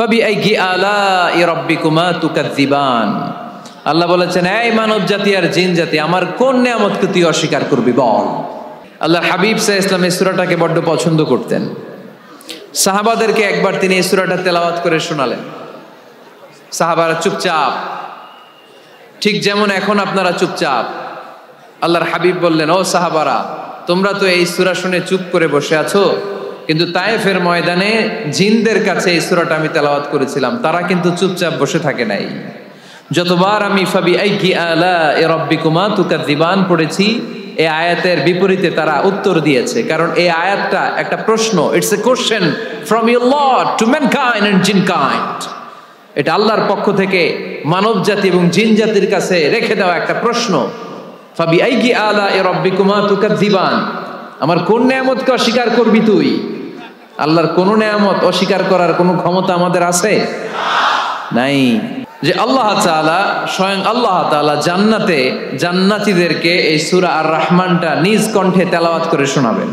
ফাবিআইয়ি আলাই রাব্বিকুমা তুকাযযিবান। আল্লাহ বলেছেন, এই মানব জাতি আর জিন জাতি, আমার কোন নিয়ামতকে তুই অস্বীকার করবি বল। আল্লাহ হাবিব সাল্লাল্লাহু আলাইহি ওয়াসাল্লাম এই সূরাটাকে বড্ড পছন্দ করতেন। সাহাবাদেরকে একবার তিনি এই সূরাটা তেলাওয়াত করে শোনালেন। সাহাবারা চুপচাপ, ঠিক যেমন এখন আপনারা চুপচাপ। আল্লাহর হাবিব বললেন, ও সাহাবারা, তোমরা তো এই সূরা শুনে চুপ করে বসে আছো, কিন্তু তায়েফের ময়দানে জিনদের কাছে এই সূরাটা আমি তেলাওয়াত করেছিলাম, তারা কিন্তু চুপচাপ বসে থাকে নাই। যতবার আমি ফাবিআইয়ি আলাই রাব্বিকুমা তুকাযযিবান পড়েছি, এই আয়াতের বিপরীতে তারা উত্তর দিয়েছে, কারণ এই আয়াতটা একটা প্রশ্ন। It's a question from your Lord to mankind and jinnkind. এটা আল্লাহর পক্ষ থেকে মানব জাতি এবং জিন জাতির কাছে রেখে দেওয়া একটা প্রশ্ন। ফাবিআইয়ি আলাই রাব্বিকুমা তুকাযযিবান, আমার কোন নিয়ামতকে অস্বীকার করবি তুই? আল্লাহর কোন নিয়ামত অস্বীকার করার কোনো ক্ষমতা আমাদের আছে? নাই। যে আল্লাহ তাআলা, স্বয়ং আল্লাহ তাআলা জান্নাতে জান্নাতীদেরকে এই সূরা আর রহমানটা নিজ কণ্ঠে তেলাওয়াত করে শোনাবেন।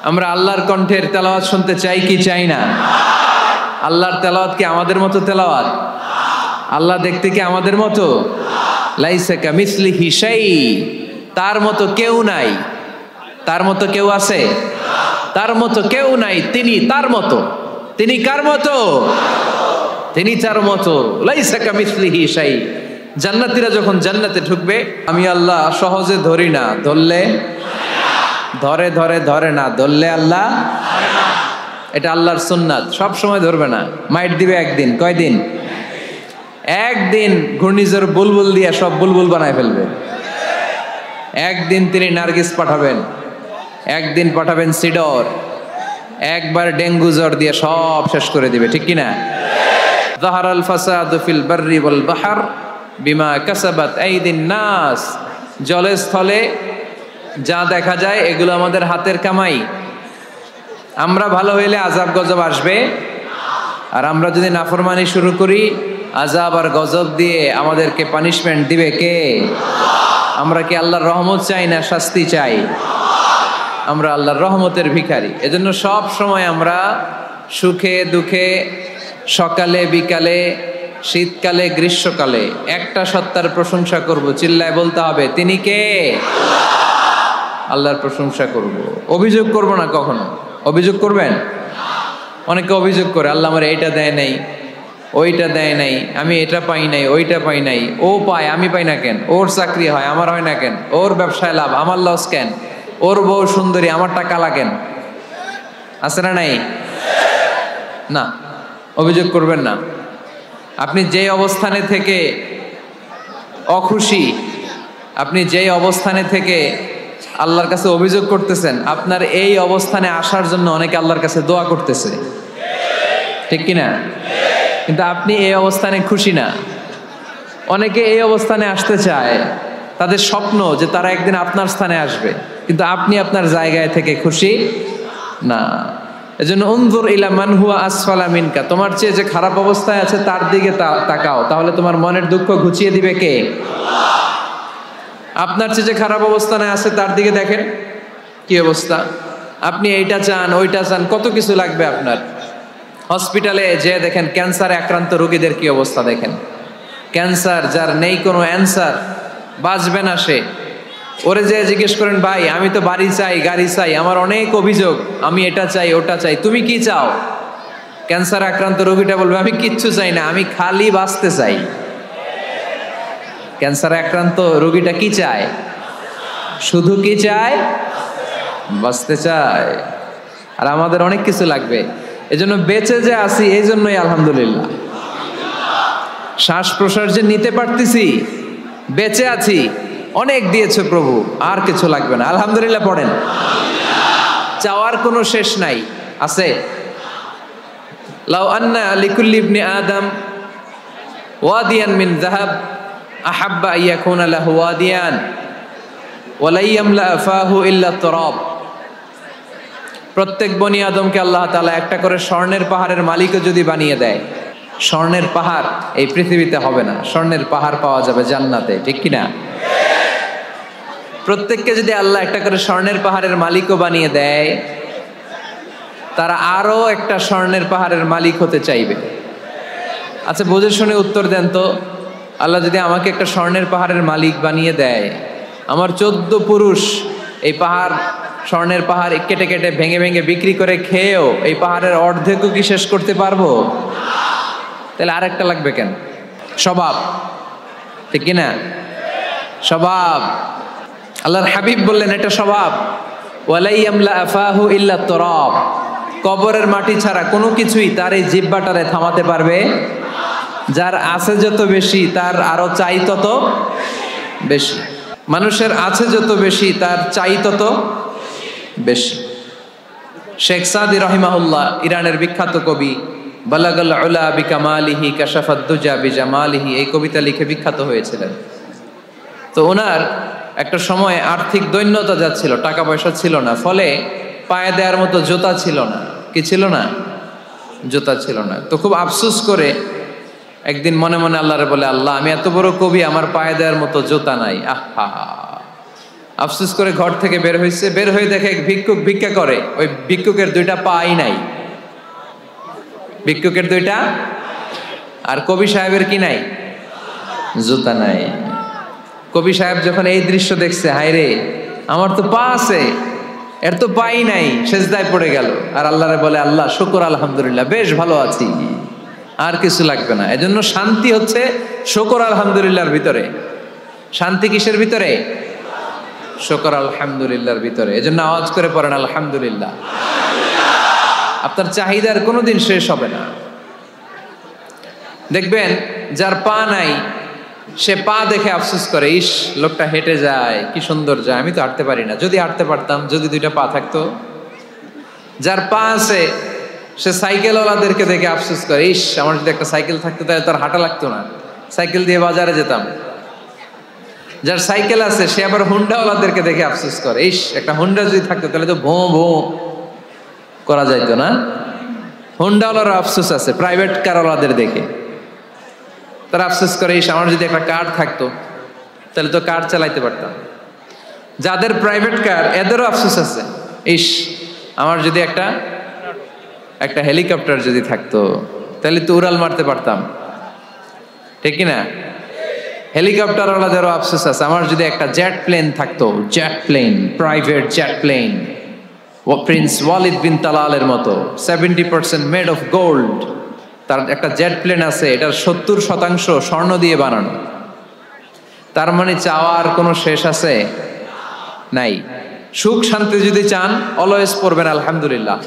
আমরা আল্লাহর কণ্ঠের তেলাওয়াত শুনতে চাই কি চাই না? আল্লাহর তেলাওয়াত কি আমাদের মতো তেলাওয়াত? আল্লাহ দেখতে কি আমাদের মতো? লাইসা কামিসলিহি শাই, তার মতো কেউ নাই। তার মতো কেউ আছে? তার মতো কেউ নাই। তিনি তার মতো। তিনি কার মতো? তিনি তার মতো। লাইসা কামিসলিহি শাই। জান্নাতীরা যখন জান্নাতে ঢুকবে, আমি আল্লাহ সহজে ধরি না, ধরলে ধরে, ধরে ধরে না, ধরলে আল্লাহ। এটা আল্লাহর সুন্নাত, সব সময় ধরবে না, মাইট দিবে একদিন। কয়দিন? একদিন ঘূর্ণিঝড় বুলবুল দিয়ে সব বুলবুল বানায় ফেলবে। একদিন তিনি নার্গিস পাঠাবেন, একদিন পাঠাবেন সিডর, একবার ডেঙ্গু জ্বর দিয়ে সব শেষ করে দিবে, ঠিক কিনা? যাহারাল ফাসাদু ফিল বাররি ওয়াল বাহর বিমা কাসাবাত আইদিন নাস। জলে স্থলে যা দেখা যায় এগুলো আমাদের হাতের কামাই। আমরা ভালো হইলে আযাব গজব আসবে, আর আমরা যদি নাফরমানি শুরু করি, আযাব আর গজব দিয়ে আমাদেরকে পানিশমেন্ট দিবে কে? আমরা কি আল্লাহর রহমত চাই না শাস্তি চাই? আমরা আল্লাহর রহমতের ভিখারি। এজন্য সব সময় আমরা সুখে দুঃখে, সকালে বিকালে, শীতকালে গ্রীষ্মকালে একটা সত্তার প্রশংসা করব, চিল্লায় বলতে হবে, তিনি কে? আল্লাহর প্রশংসা করব, অভিযোগ করব না কখনো। অভিযোগ করবেন? অনেকে অভিযোগ করে, আল্লাহ আমার এইটা দেয় নাই, ওইটা দেয় নাই, আমি এটা পাই নাই, ওইটা পাই নাই। ও পায়, আমি পাই না কেন? ওর চাকরি হয়, আমার হয় না কেন? ওর ব্যবসায় লাভ, আমার লস কেন? ওর বউ সুন্দরী, আমার টাকা লাগেন? আছে না নাই? না, অভিযোগ করবেন না। আপনি যে অবস্থানে থেকে অখুশি, আপনি যেই অবস্থানে থেকে আল্লাহর কাছে অভিযোগ করতেছেন, আপনার এই অবস্থানে আসার জন্য অনেকে আল্লাহর কাছে দোয়া করতেছে, ঠিক কিনা? কিন্তু আপনি এই অবস্থানে খুশি না। অনেকে এই অবস্থানে আসতে চায়, তাদের স্বপ্ন যে তারা একদিন আপনার স্থানে আসবে, কিন্তু আপনি আপনার জায়গায় থেকে খুশি না। এজন্য উনজুর ইলা মান হুয়া আসফালা মিনকা, তোমার চেয়ে যে খারাপ অবস্থায় আছে তার দিকে তাকাও, তাহলে তোমার মনের দুঃখ ঘুচিয়ে দিবে কে? আপনার চেয়ে যে খারাপ অবস্থানে আছে তার দিকে দেখেন কি অবস্থা। আপনি এইটা চান, ওইটা চান, কত কিছু লাগবে আপনার। হসপিটালে যে দেখেন ক্যান্সারে আক্রান্ত রোগীদের কি অবস্থা দেখেন। ক্যান্সার যার নেই কোনো অ্যান্সার, বাঁচবে না সে। ওরে যে জিজ্ঞেস করেন, ভাই আমি তো বাড়ি চাই, গাড়ি চাই, আমার অনেক অভিযোগ, আমি এটা চাই, ওটা চাই, তুমি কি চাও? ক্যান্সার আক্রান্ত রোগীটা বলবে, আমি কিচ্ছু চাই না, আমি খালি বাঁচতে চাই। ক্যান্সারে আক্রান্ত রোগীটা কি চায়? শুধু কি চায়? বাঁচতে চায়। আর আমাদের অনেক কিছু লাগবে। এজন্য বেঁচে যে আছি, এই জন্যই আলহামদুলিল্লাহ। শ্বাস প্রশ্বাস যে নিতে পারতেছি, বেঁচে আছি, অনেক দিয়েছে প্রভু, আর কিছু লাগবে না, আলহামদুলিল্লাহ পড়েন। চাওয়ার কোনো শেষ নাই, আছে? লাউ আন্না লিকুল্লি ইবনি আদম ওয়াদিয়ান মিন যাহাব আহাব্বা আইয়াকুনা লাহু ওয়াদিয়ান ওয়া লা ইয়ামলা ফাহু ইল্লা তুরাব। প্রত্যেক বনি আদমকে আল্লাহ তাআলা একটা করে স্বর্ণের পাহাড়ের মালিকও যদি বানিয়ে দেয়, স্বর্ণের পাহাড় এই পৃথিবীতে হবে না, স্বর্ণের পাহাড় পাওয়া যাবে জান্নাতে, ঠিক কিনা? প্রত্যেককে যদি আল্লাহ একটা করে স্বর্ণের পাহাড়ের মালিকও বানিয়ে দেয়, তারা আরো একটা স্বর্ণের পাহাড়ের মালিক হতে চাইবে। আচ্ছা বুঝে শুনে উত্তর দেন তো, আল্লাহ যদি আমাকে একটা স্বর্ণের পাহাড়ের মালিক বানিয়ে দেয়, আমার 14 পুরুষ এই পাহাড়, স্বর্ণের পাহাড় কেটে কেটে ভেঙে ভেঙে বিক্রি করে খেয়েও এই পাহাড়ের অর্ধেকও কি শেষ করতে পারবো? তাহলে আরেকটা লাগবে কেন? স্বভাব, ঠিক কিনা? স্বভাব। আল্লাহর হাবিব বললেন এটা স্বভাব। ওয়ালাই ইয়ামলা আফাহু ইল্লা তুরাব, কবরের মাটি ছাড়া কোনো কিছুই তার এই জিহ্বাটারে থামাতে পারবে। যার আছে যত বেশি তার আরো চাই তত বেশি। মানুষের আছে যত বেশি তার চাই তত বেশি। শেখ সাদি রহিমাহুল্লাহ, ইরানের বিখ্যাত কবি, বালাগাল উলা বিকামালিহি কাশাফাদ দুজা বিজামালিহি, এই কবিতা লিখে বিখ্যাত হয়েছিলেন। তো ওনার একটা সময় আর্থিক দৈন্যতা যাচ্ছিল, টাকা পয়সা ছিল না, ফলে পায়ে দেওয়ার মতো জুতা ছিল না। কি ছিল না? জুতা ছিল না। তো খুব আফসোস করে একদিন মনে মনে আল্লাহরে বলে, আল্লাহ আমি এত বড় কবি, আমার পায়ে দেওয়ার মতো জুতা নাই। আহা, আফসোস করে ঘর থেকে বের হয়েছে। বের হয়ে দেখে এক ভিক্ষুক ভিক্ষা করে, ওই ভিক্ষুকের 2টা পাই নাই। ভিক্ষুকের 2টা, আর কবি সাহেবের কি নাই? জুতা নাই। কবি সাহেব যখন এই দৃশ্য দেখছে, হায় রে আমার তো পা আছে, এর তো পাই নাই, সেজদায় পড়ে গেল। আর আল্লাহরে বলে, আল্লাহ শুকর আলহামদুলিল্লাহ, বেশ ভালো আছি, আর কিছু লাগবে না। এজন্য শান্তি হচ্ছে শুকর আলহামদুলিল্লাহর ভিতরে। শান্তি কিসের ভিতরে? শুকর আলহামদুলিল্লাহর ভিতরে। এজন্য আওয়াজ করে পড়েন আলহামদুলিল্লাহ। আপনার চাহিদার কোনোদিন শেষ হবে না। দেখবেন যার পা নাই, সে পা দেখে আফসোস করে, ইস লোকটা হেঁটে যায়, কি সুন্দর যায়, আমি তো হাঁটতে পারি না, যদি হাঁটতে পারতাম, যদি 2টা পা থাকতো। যার পা আছে সে সাইকেলওয়ালাদেরকে দেখে আফসোস করে, ইস আমার যদি একটা সাইকেল থাকতো তাহলে তার হাঁটা লাগতো না, সাইকেল দিয়ে বাজারে যেতাম। যার সাইকেল আছে সে আবার হুন্ডাওয়ালাদেরকে দেখে আফসোস করে, ইস একটা হুন্ডা যদি থাকতো তাহলে তো ভোঁ ভোঁ করা যাইতো না। হুন্ডাওয়ালার আফসোস আছে প্রাইভেট কারওয়ালাদের দেখে, তারা আফসোস করে, ইস আমার যদি একটা কার থাকতো তাহলে তো কার চালাইতে পারতাম। যাদের প্রাইভেট কার এদেরও আফসোস আছে, ইস আমার যদি একটা হেলিকপ্টার যদি থাকতো তাহলে তো উড়াল মারতে পারতাম, ঠিক কিনা? হেলিকপ্টার ওয়ালাদেরও আফসোস আছে, আমার যদি একটা জেট প্লেন থাকতো, jet plane, private jet plane, ও প্রিন্স ওয়ালিদ বিন তালালের মতো 70% মেড অফ গোল্ড, তার একটা জেট প্লেন আছে, এটার 70% স্বর্ণ দিয়ে বানানো। তার মানে চাওয়ার কোনো শেষ আছে? নাই। সুখ শান্তি যদি চান অলওয়েজ পড়বেন আলহামদুলিল্লাহ।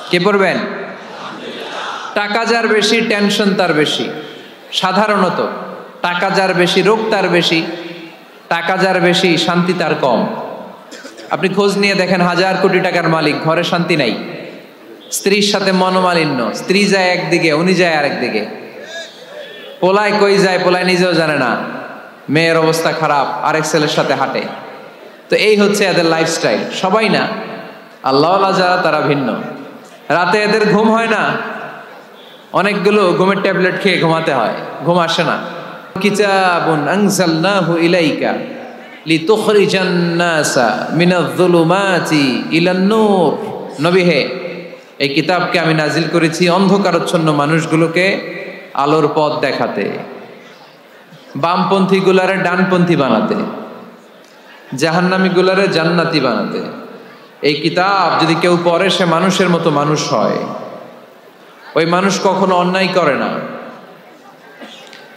কে পড়বেন? টাকা যার বেশি টেনশন তার বেশি। সাধারণত টাকা যার বেশি রোগ তার বেশি, টাকা যার বেশি শান্তি তার কম। আপনি খোঁজ নিয়ে দেখেন, 1000 কোটি টাকার মালিক, ঘরে শান্তি নাই, স্ত্রীর সাথে মনোমালিন্য, স্ত্রী যায় একদিকে উনি যায় আরেকদিকে, পোলায় কই যায় পোলায় নিজেও জানে না, মেয়ের অবস্থা খারাপ, আরেক ছেলের সাথে হাঁটে। তো এই হচ্ছে এদের লাইফস্টাইল। সবাই না, আল্লাহওয়ালা যারা তারা ভিন্ন। রাতে এদের ঘুম হয় না, অনেকগুলো ঘুমের ট্যাবলেট খেয়ে ঘুমাতে হয়, ঘুম আসে না। কিতাবুন আনজালনাহু ইলাইকা লিতুখরিজান নাসা মিনাজ-যুলুমাতি ইলান-নূর, নবী হে এই কিতাবকে আমি নাজিল করেছি অন্ধকারাচ্ছন্ন মানুষগুলোকে আলোর পথ দেখাতে, বামপন্থী গুলারে ডানপন্থী বানাতে, জাহান্নামী গুলারে জান্নাতি বানাতে। এই কিতাব যদি কেউ পড়ে সে মানুষের মতো মানুষ হয়, ওই মানুষ কখনো অন্যায় করে না।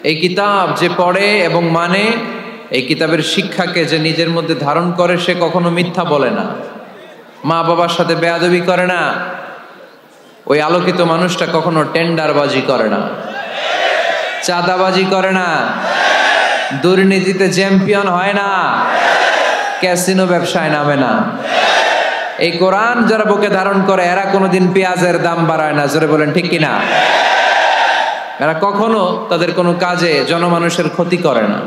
এই কিতাব যে পড়ে এবং মানে, এই কিতাবের শিক্ষাকে যে নিজের মধ্যে ধারণ করে, সে কখনো মিথ্যা বলে না, মা বাবার সাথে বেয়াদবি করে না। ওই আলোকিত মানুষটা কখনো টেন্ডারবাজি করে না, চাঁদাবাজি করে না, দুর্নীতিতে চ্যাম্পিয়ন হয় না, ক্যাসিনো ব্যবসায় নামে না। এই কোরআন যারা বুকে ধারণ করে এরা কোনোদিন পেঁয়াজের দাম বাড়ায় না, জোরে বলেন ঠিক কিনা? এরা কখনো তাদের কোনো কাজে জনমানুষের ক্ষতি করে না,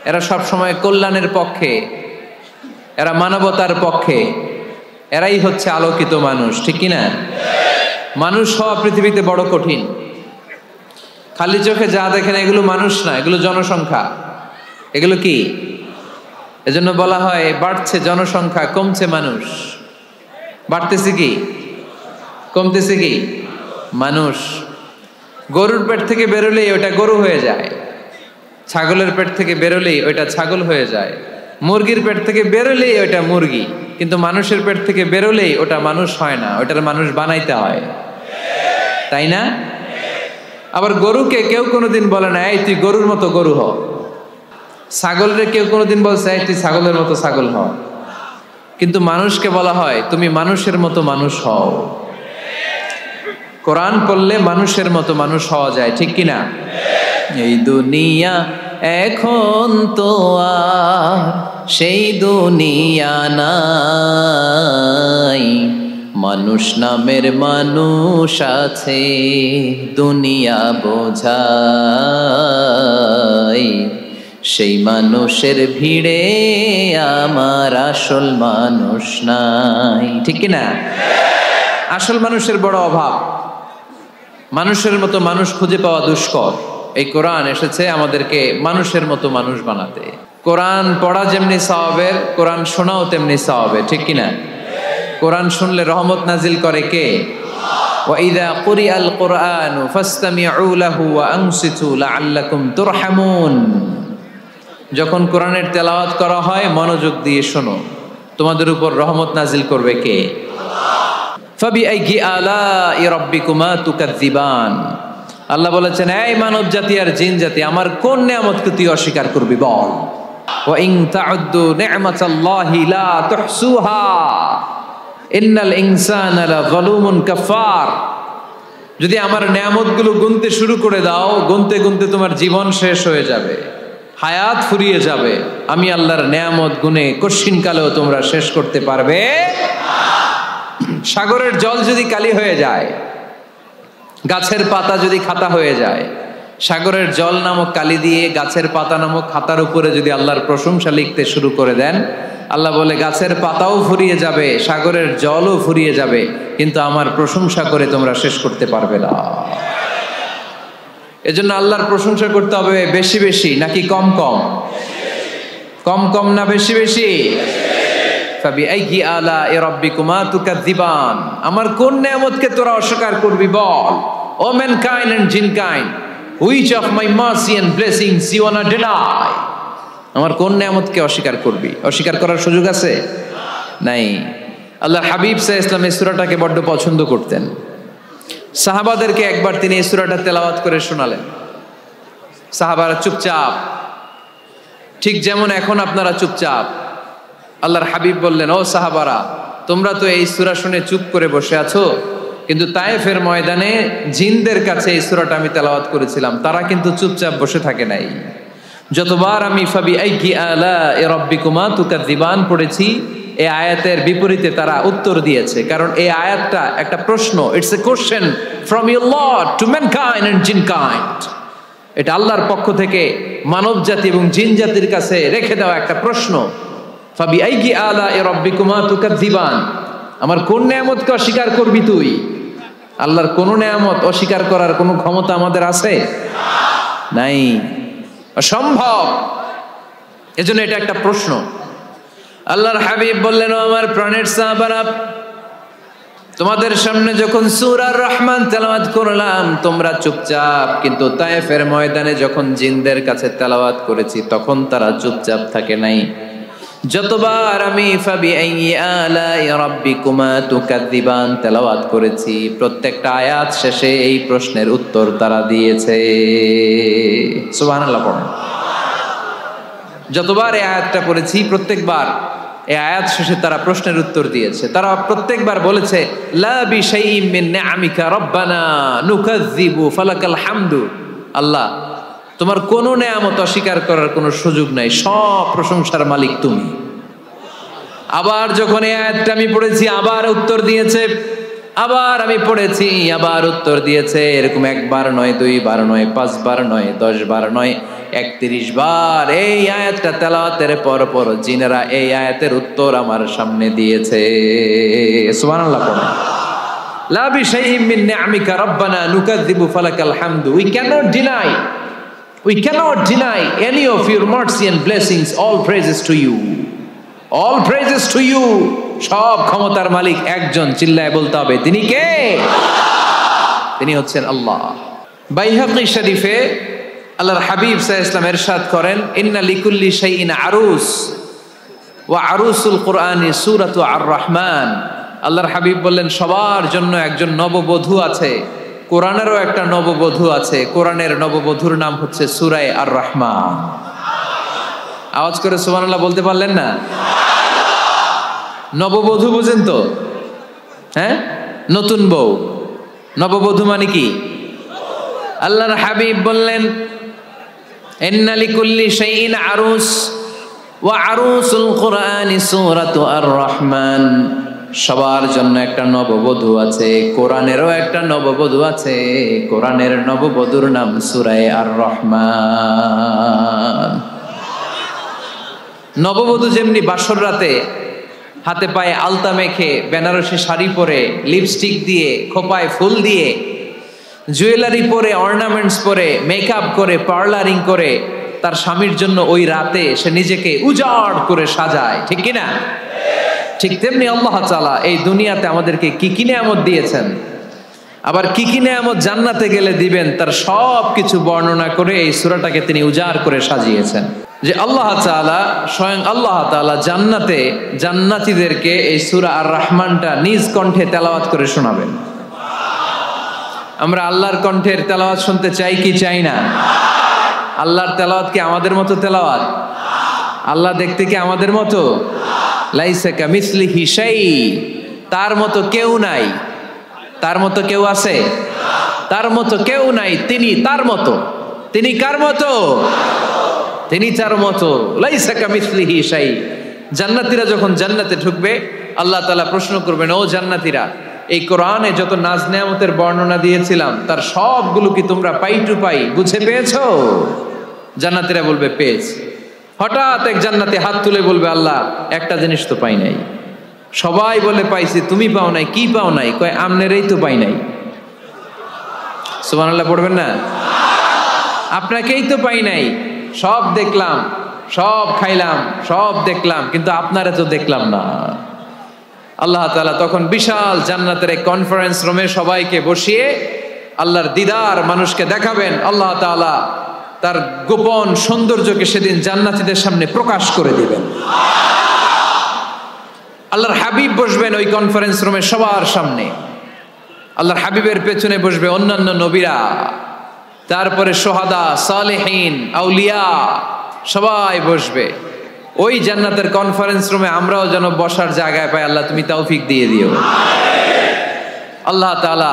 এরা সব সময় কল্যাণের পক্ষে, এরা মানবতার পক্ষে, এরাই হচ্ছে আলোকিত মানুষ, ঠিক কিনা? মানুষ হওয়া পৃথিবীতে বড় কঠিন। খালি চোখে যা দেখেন এগুলো মানুষ না, এগুলো জনসংখ্যা। এগুলো কি? এজন্য বলা হয় বাড়ছে জনসংখ্যা, কমছে মানুষ। বাড়তেছে কি? কমতেছে কি? মানুষ। গরুর পেট থেকে বেরোলেই ওটা গরু হয়ে যায়, ছাগলের পেট থেকে বেরোলেই ওইটা ছাগল হয়ে যায়, মুরগির পেট থেকে বেরোলেই ওইটা মুরগি, কিন্তু মানুষের পেট থেকে বেরোলেই ওটা মানুষ হয় না, ওটার মানুষ বানাইতে হয়, তাই না? আবার গরুকে কেউ কোনোদিন বলে না এই তুই গরুর মতো গরু হ, ছাগলরে কেউ কোনোদিন বলছে এই তুই ছাগলের মতো ছাগল হ, কিন্তু মানুষকে বলা হয় তুমি মানুষের মতো মানুষ হও। কোরআন পড়লে মানুষের মতো মানুষ হওয়া যায়, ঠিক কিনা? এই দুনিয়া এখন তো আর সেই দুনিয়া নাই, মানুষ নামের মানুষ আছে দুনিয়া বোঝাই, সেই মানুষের ভিড়ে আমার আসল মানুষ নাই, ঠিক কিনা? আসল মানুষের বড় অভাব, মানুষের মতো মানুষ খুঁজে পাওয়া দুষ্কর। এই কোরআন এসেছে আমাদেরকে মানুষের মতো মানুষ বানাতে। কোরআন পড়া যেমনি সওয়াবের, কোরআন শোনাও তেমনি সওয়াবের, ঠিক কিনা? কোরআন শুনলে রহমত নাজিল করে কে? ওয়াইদা কুরিআল কুরআনু ফাসতামিউ লাহু ওয়া আনসিতু লাআল্লাকুম তুরহামুন। যখন কোরআনের তেলাওয়াত করা হয় মনোযোগ দিয়ে শোনো, তোমাদের উপর রহমত নাজিল করবে কে? ফাবিআইয়ি আলাই রাব্বিকুমা তুকাযযিবান। আল্লাহ বলেছেন এই মানব জাতি আর জিন জাতি আমার কোন নিয়ামতকে তুই অস্বীকার করবি বল। ওয়া ইন তাউদ্দু নি'মাতাল্লাহি লা তুহসুহা ইন্নাল ইনসানা লাযালুমুন কাফার। যদি আমার নিয়ামতগুলো গুনতে শুরু করে দাও, গুনতে গুনতে তোমার জীবন শেষ হয়ে যাবে, হায়াত ফুরিয়ে যাবে। আমি আল্লাহর নিয়ামত গুনে কশিনকালেও তোমরা শেষ করতে পারবে। সাগরের জল যদি কালি হয়ে যায়, গাছের পাতা যদি খাতা হয়ে যায়, সাগরের জল নামক কালি দিয়ে গাছের পাতা নামক খাতার উপরে যদি আল্লাহর প্রশংসা লিখতে শুরু করে দেন, আল্লাহ বলে গাছের পাতাও ফুরিয়ে যাবে, সাগরের জলও ফুরিয়ে যাবে, কিন্তু আমার প্রশংসা করে তোমরা শেষ করতে পারবে না। এজন্য আল্লাহর প্রশংসা করতে হবে বেশি বেশি নাকি কম কম? কম কম না বেশি বেশি? ফাবিআইয়ি আলাই রাব্বিকুমা তুকাযযিবান। আমার কোন নিয়ামতকে তোরা অস্বীকার করবি বল। O mankind and jinnkind, which of my mercy and blessings you want to deny. আমার কোন নিয়ামতকে অস্বীকার করবি? অস্বীকার করার সুযোগ আছে? নাই। আল্লাহর হাবিব সাল্লাল্লাহু আলাইহি ওয়াসাল্লাম এই সূরাটাকে বড্ড পছন্দ করতেন। সাহাবাদেরকে একবার তিনি এই সূরাটা তেলাওয়াত করে শোনালেন। সাহাবারা চুপচাপ, ঠিক যেমন এখন আপনারা চুপচাপ। আল্লাহর হাবিব বললেন ও সাহাবারা, তোমরা তো এই সূরা শুনে চুপ করে বসে আছো, কিন্তু তায়েফের ময়দানে জিনদের কাছে এই সূরাটা আমি তেলাওয়াত করেছিলাম, তারা কিন্তু চুপচাপ বসে থাকে নাই। যতবার আমি ফাবিআইয়ি আলাই রাব্বিকুমা তুকাযযিবান পড়েছি, এই আয়াতের বিপরীতে তারা উত্তর দিয়েছে, কারণ এই আয়াতটা একটা প্রশ্ন। It's a question from your Lord to mankind and jinnkind. এটা আল্লাহর পক্ষ থেকে মানব জাতি এবং জিন জাতির কাছে রেখে দেওয়া একটা প্রশ্ন। ফাবিআইয়ি আলাই রাব্বিকুমা তুকাযযিবান, আমার কোন নিয়ামতকে অস্বীকার করবি তুই? আল্লাহর কোন নিয়ামত অস্বীকার করার কোনো ক্ষমতা আমাদের আছে? নাই, অসম্ভব। এজন্য এটা একটা প্রশ্ন। আল্লাহর হাবিব বললেন ও আমার প্রাণের সাহাবারা, তোমাদের সামনে যখন সূরা রহমান তেলাওয়াত করলাম তোমরা চুপচাপ, কিন্তু তায়েফের ময়দানে যখন জিনদের কাছে তেলাওয়াত করেছি তখন তারা চুপচাপ থাকে নাই। যতবার আমি ফাবিআইয়ি আলাই রাব্বিকুমা তুকাযযিবান তেলাওয়াত করেছি, প্রত্যেকটা আয়াত শেষে এই প্রশ্নের উত্তর তারা দিয়েছে। সুবহানাল্লাহ পড়েন। যতবার এই আয়াতটা পড়েছি প্রত্যেকবার এই আয়াত শেষে তারা প্রশ্নের উত্তর দিয়েছে। তারা প্রত্যেকবার বলেছে লা বিশাইইন মিন নিআমিকা রাব্বানা নুকাযযিবু ফালাকাল হামদু। আল্লাহ, তোমার কোনো নিয়ামত অস্বীকার করার কোনো সুযোগ নাই, সব প্রশংসার মালিক তুমি। আবার যখন এই আয়াতটা আমি পড়েছি আবার উত্তর দিয়েছে, আবার আমি পড়েছি আবার উত্তর দিয়েছে। এরকম একবার নয়, দুইবার নয়, 5 বার নয়, 10 বার নয়, 31 বার এই আয়াতটা তেলাওয়াতের পর পর জিনেরা এই আয়াতের উত্তর আমার সামনে দিয়েছে। সুবহানাল্লাহ পড়েন। লা বিশাইইন মিন নিআমিকা রাব্বানা নুকাযযিবু ফালাকাল হামদু। We cannot deny any of your mercy and blessings. All praises to you. All praises to you. সব ক্ষমতার মালিক একজন, চিল্লায় বলতে হবে তিনি কে? তিনি হচ্ছেন আল্লাহ। বাইহাকী শরীফে আল্লাহর হাবিব সাল্লাল্লাহু আলাইহি ওয়াসাল্লাম ইরশাদ করেন, ইন্না লিকুল্লি শাইইন আরুস ওয়া আরুসুল কুরআনি সূরাতু আর রহমান। আল্লাহর হাবিব বললেন, সবার জন্য একজন নববধূ আছে, কোরআনেরও একটা নববধূ আছে। কোরআনের নববধূর নাম হচ্ছে সূরা আর রহমান। আওয়াজ করে সুবহানাল্লাহ বলতে পারলেন না? নববধূ বুঝেন তো? হ্যাঁ, নতুন বউ। নববধূ মানে কি? আল্লাহর হাবিব বললেন, ইন্না লিকুল্লি শাইইন আরুস ওয়া আরুসুল কুরআনি সূরাতু আর রহমান। সবার জন্য একটা নববধূ আছে, কোরআনেরও একটা নববধূ আছে। কোরআনের নববধূর নাম সূরা আর রহমান। নববধূ যেমনি বাসর রাতে হাতে পায়ে আলতা মেখে, বেনারসি শাড়ি পরে, লিপস্টিক দিয়ে, খোপায় ফুল দিয়ে, জুয়েলারি পরে, অর্নামেন্টস পরে, মেকআপ করে, পার্লারিং করে তার স্বামীর জন্য ওই রাতে সে নিজেকে উজাড় করে সাজায়, ঠিক কিনা? ঠিক তেমনি আল্লাহ তাআলা এই দুনিয়াতে আমাদেরকে কি কি নেয়ামত দিয়েছেন, আবার কি কি নেয়ামত জান্নাতে গেলে দিবেন, তার সব কিছু বর্ণনা করে এই সূরাটাকে তিনি উজাড় করে সাজিয়েছেন। যে আল্লাহ তাআলা, স্বয়ং আল্লাহ তাআলা জান্নাতে জান্নাতীদেরকে এই সূরা আর রহমানটা নিজ কণ্ঠে তেলাওয়াত করে শোনাবেন। আমরা আল্লাহর কণ্ঠের তেলাওয়াত শুনতে চাই কি চাই না? আল্লাহর তেলাওয়াত কি আমাদের মতো তেলাওয়াত? আল্লাহ দেখতে কি আমাদের মতো? লাইসা কামিসলিহি শাই, তার মতো কেউ নাই। তার মতো কেউ আছে? তার মতো কেউ নাই। তিনি তার মতো। তিনি কার মতো? তিনি তার মতো। লাইসা কামিসলিহি শাই। জান্নাতীরা যখন জান্নাতে ঢুকবে, আল্লাহ তাআলা প্রশ্ন করবেন, ও জান্নাতীরা, এই কোরআনে যত নাজ নেয়ামতের বর্ণনা দিয়েছিলাম তার সবগুলো কি তোমরা পাই টু পাই বুঝে পেয়েছো? জান্নাতীরা বলবে পেয়েছি। হঠাৎ এক জান্নাতি হাত তুলে বলবে, আল্লাহ একটা জিনিস তো পাই নাই। সবাই বলে পাইছি, তুমি পাও নাই। কি পাও নাই? কয় আমনেরই তো পাই নাই। সুবহানাল্লাহ পড়বেন না? আপনাকেই তো পাই নাই। সব দেখলাম, সব খাইলাম, সব দেখলাম, কিন্তু আপনারে তো দেখলাম না। আল্লাহ তাআলা তখন বিশাল জান্নাতের এক কনফারেন্স রুমে সবাইকে বসিয়ে আল্লাহর দিদার মানুষকে দেখাবেন। আল্লাহ তাআলা তার গোপন সৌন্দর্যকে সেদিন জান্নাতীদের সামনে প্রকাশ করে দিবেন। আল্লাহর হাবিব বসবেন ওই কনফারেন্স রুমে সবার সামনে। আল্লাহর হাবিবের পেছনে বসবে অন্যান্য নবীরা, তারপরে সোহাদা, সালেহীন, আউলিয়া সবাই বসবে। ওই জান্নাতের কনফারেন্স রুমে আমরাও যেন বসার জায়গায় পাই, আল্লাহ তুমি তৌফিক দিয়ে দিও। আল্লাহ তাআলা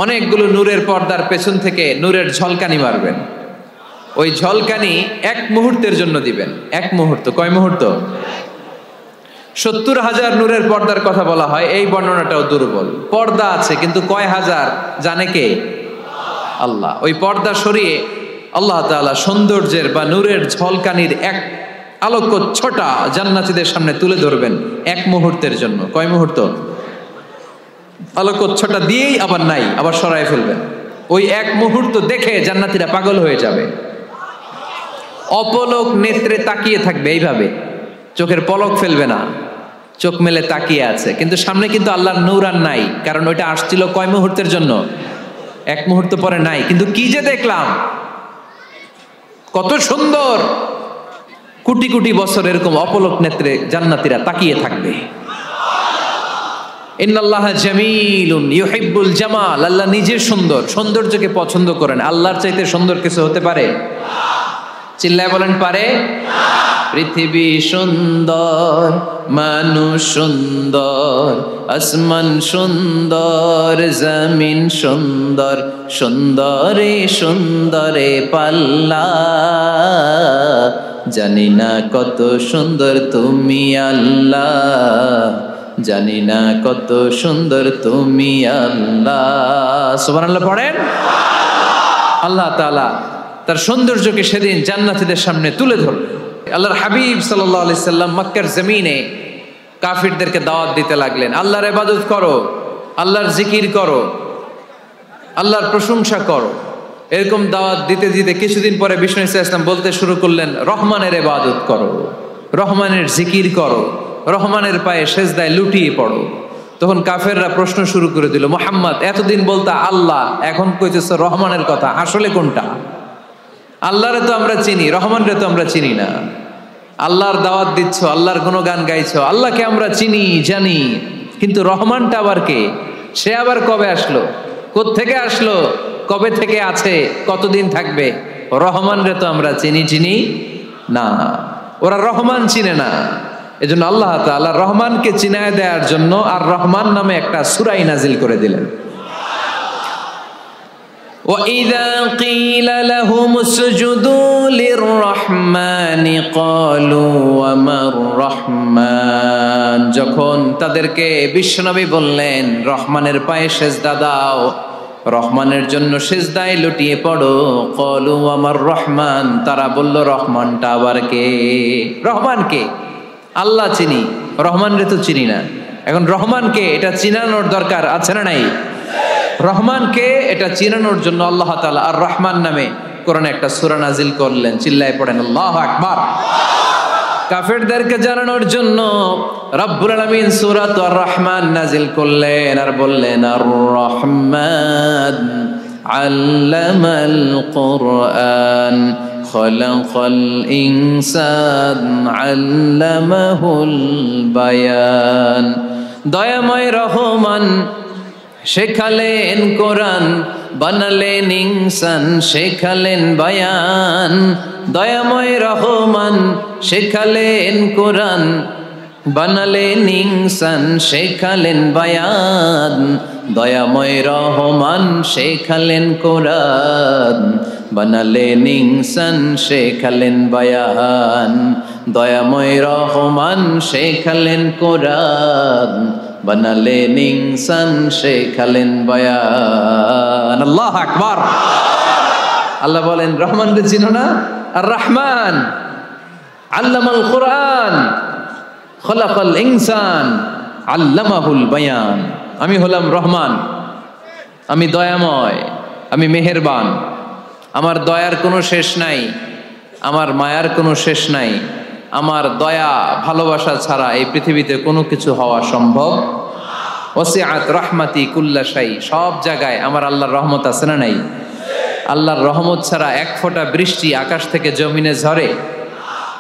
অনেকগুলো নূরের পর্দার পেছন থেকে নূরের ঝলকানি মারবেন। ওই ঝলকানি এক মুহূর্তের জন্য দিবেন। এক মুহূর্ত। কয় মুহূর্ত? 70,000 নূরের পর্দার কথা বলা হয়, এই বর্ণনাটাও দুর্বল। পর্দা আছে কিন্তু কয় হাজার জানে কে? আল্লাহ। ওই পর্দা সরিয়ে আল্লাহ তাআলা সৌন্দর্যের বা নূরের ঝলকানির এক আলোকচ্ছটা জান্নাতীদের সামনে তুলে ধরবেন এক মুহূর্তের জন্য। কয় মুহূর্ত? আলোকচ্ছটা দিয়েই আবার নাই, আবার সরায় ফেলবেন। ওই এক মুহূর্ত দেখে জান্নাতীরা পাগল হয়ে যাবে, অপলক নেত্রে তাকিয়ে থাকবে। এইভাবে চোখের পলক ফেলবে না, চোখ মেলে তাকিয়ে আছে। কিন্তু সামনে কিন্তু আল্লাহর নূর আর নাই, কারণ ওইটা আসছিল কয় মুহূর্তের জন্য? এক মুহূর্ত পরে নাই। কিন্তু কি যে দেখলাম, কত সুন্দর! কোটি কোটি বছর এরকম অপলক নেত্রে জান্নাতীরা তাকিয়ে থাকবে। ইন্নাল্লাহা জামিলুন ইউহিব্বুল জামাল। আল্লাহ নিজে সুন্দর, সৌন্দর্যকে পছন্দ করেন। আল্লাহর চাইতে সুন্দর কিছু হতে পারে? চিল্লায় বলেন পারে? পৃথিবী সুন্দর, মানুষ সুন্দর, আসমান সুন্দর, জমিন সুন্দর, সুন্দরে সুন্দরে পাল্লা। জানি না কত সুন্দর তুমি আল্লাহ, জানি না কত সুন্দর তুমি আল্লাহ। সুবহানাল্লাহ পড়েন। আল্লাহ তাআলা তার সৌন্দর্যকে সেদিন জান্নাতীদের সামনে তুলে ধরবে। আল্লাহর হাবিব সাল্লাল্লাহু আলাইহি সাল্লাম মক্কার জমিনে কাফিরদেরকে দাওয়াত দিতে লাগলেন, আল্লাহর ইবাদত করো, আল্লাহর জিকির করো, আল্লাহর প্রশংসা করো। এরকম দাওয়াত দিতে দিতে কিছুদিন পরে বিষ্ণু ইসা ইসলাম বলতে শুরু করলেন, রহমানের ইবাদত করো, রহমানের জিকির করো, রহমানের পায়ে সেজদায় লুটিয়ে পড়ো। তখন কাফেররা প্রশ্ন শুরু করে দিল, মুহাম্মদ এতদিন বলতা আল্লাহ, এখন কইতেছ রহমানের কথা, আসলে কোনটা? আল্লাহরে তো আমরা চিনি, রহমানরে তো আমরা চিনি না। আল্লাহর দাওয়াত দিচ্ছ, আল্লাহর গুণগান গাইছো, আল্লাহকে আমরা চিনি জানি, কিন্তু রহমানটা আবার কে? সে আবার কবে আসলো, কোত্থেকে আসলো, কবে থেকে আছে, কতদিন থাকবে? রহমানরে তো আমরা চিনি না। ওরা রহমান চিনে না। এজন্য আল্লাহ তাআলা রহমানকে চিনায় দেওয়ার জন্য আর রহমান নামে একটা সূরাই নাজিল করে দিলেন। وَإِذَا قِيلَ لَهُمُ اسْجُدُوا لِلرَّحْمَنِ قَالُوا وَمَا الرَّحْمَنُ, যখন তাদেরকে বিশ্বনবী বললেন রহমানের পায়ে সেজদা দাও, রহমানের জন্য সেজদায় লুটিয়ে পড়ো, ক্বালু ওয়ামার রহমান, তারা বলল রহমানটা আবার কে? রহমান কে? আল্লাহ চিনি, রহমানরে তো চিনি না। এখন রহমানকে এটা চিনানোর দরকার আছে না নাই? রহমানকে এটা চিনানোর জন্য আল্লাহ তাআলা আর রহমান নামে কোরআনে একটা সূরা নাজিল করলেন। চিল্লায়ে পড়েন আল্লাহু আকবার। কাফেরদেরকে জানানোর জন্য রব্বুল আলামিন সূরাত আর রহমান নাজিল করলেন আর বললেন আর রহমান আল্লামাল কুরআন খলাকাল ইনসান আল্লামাহুল বায়ান। দয়াময় রহমান শেখালেন কোরআন, বানালেন ইনসান শেখালেন বায়ান। দয়াময় রহমান শেখালেন কোরআন, বানালেন ইনসান শেখালেন বায়ান। দয়াময় রহমান শেখালেন কোরআন, বানালেন ইনসান শেখালেন বায়ান। দয়াময় রহমান শেখালেন কোরআন, বানালেন ইনসান শেখালেন বায়ান। আল্লাহু আকবার। আল্লাহ বলেন রহমানকে চিনো না? আর রহমান আল্লামাল কোরআন খলাকাল ইনসান আল্লামাহুল বায়ান। আমি হলাম রহমান, আমি দয়াময়, আমি মেহেরবান। আমার দয়ার কোনো শেষ নাই, আমার মায়ার কোনো শেষ নাই। আমার দয়া ভালোবাসা ছাড়া এই পৃথিবীতে কোনো কিছু হওয়া সম্ভব। ওয়াসিআত রাহমাতি কুল্লা শাই, সব জায়গায় আমার আল্লাহর রহমত আছে না নাই? আল্লাহর রহমত ছাড়া এক ফোঁটা বৃষ্টি আকাশ থেকে জমিনে ঝরে?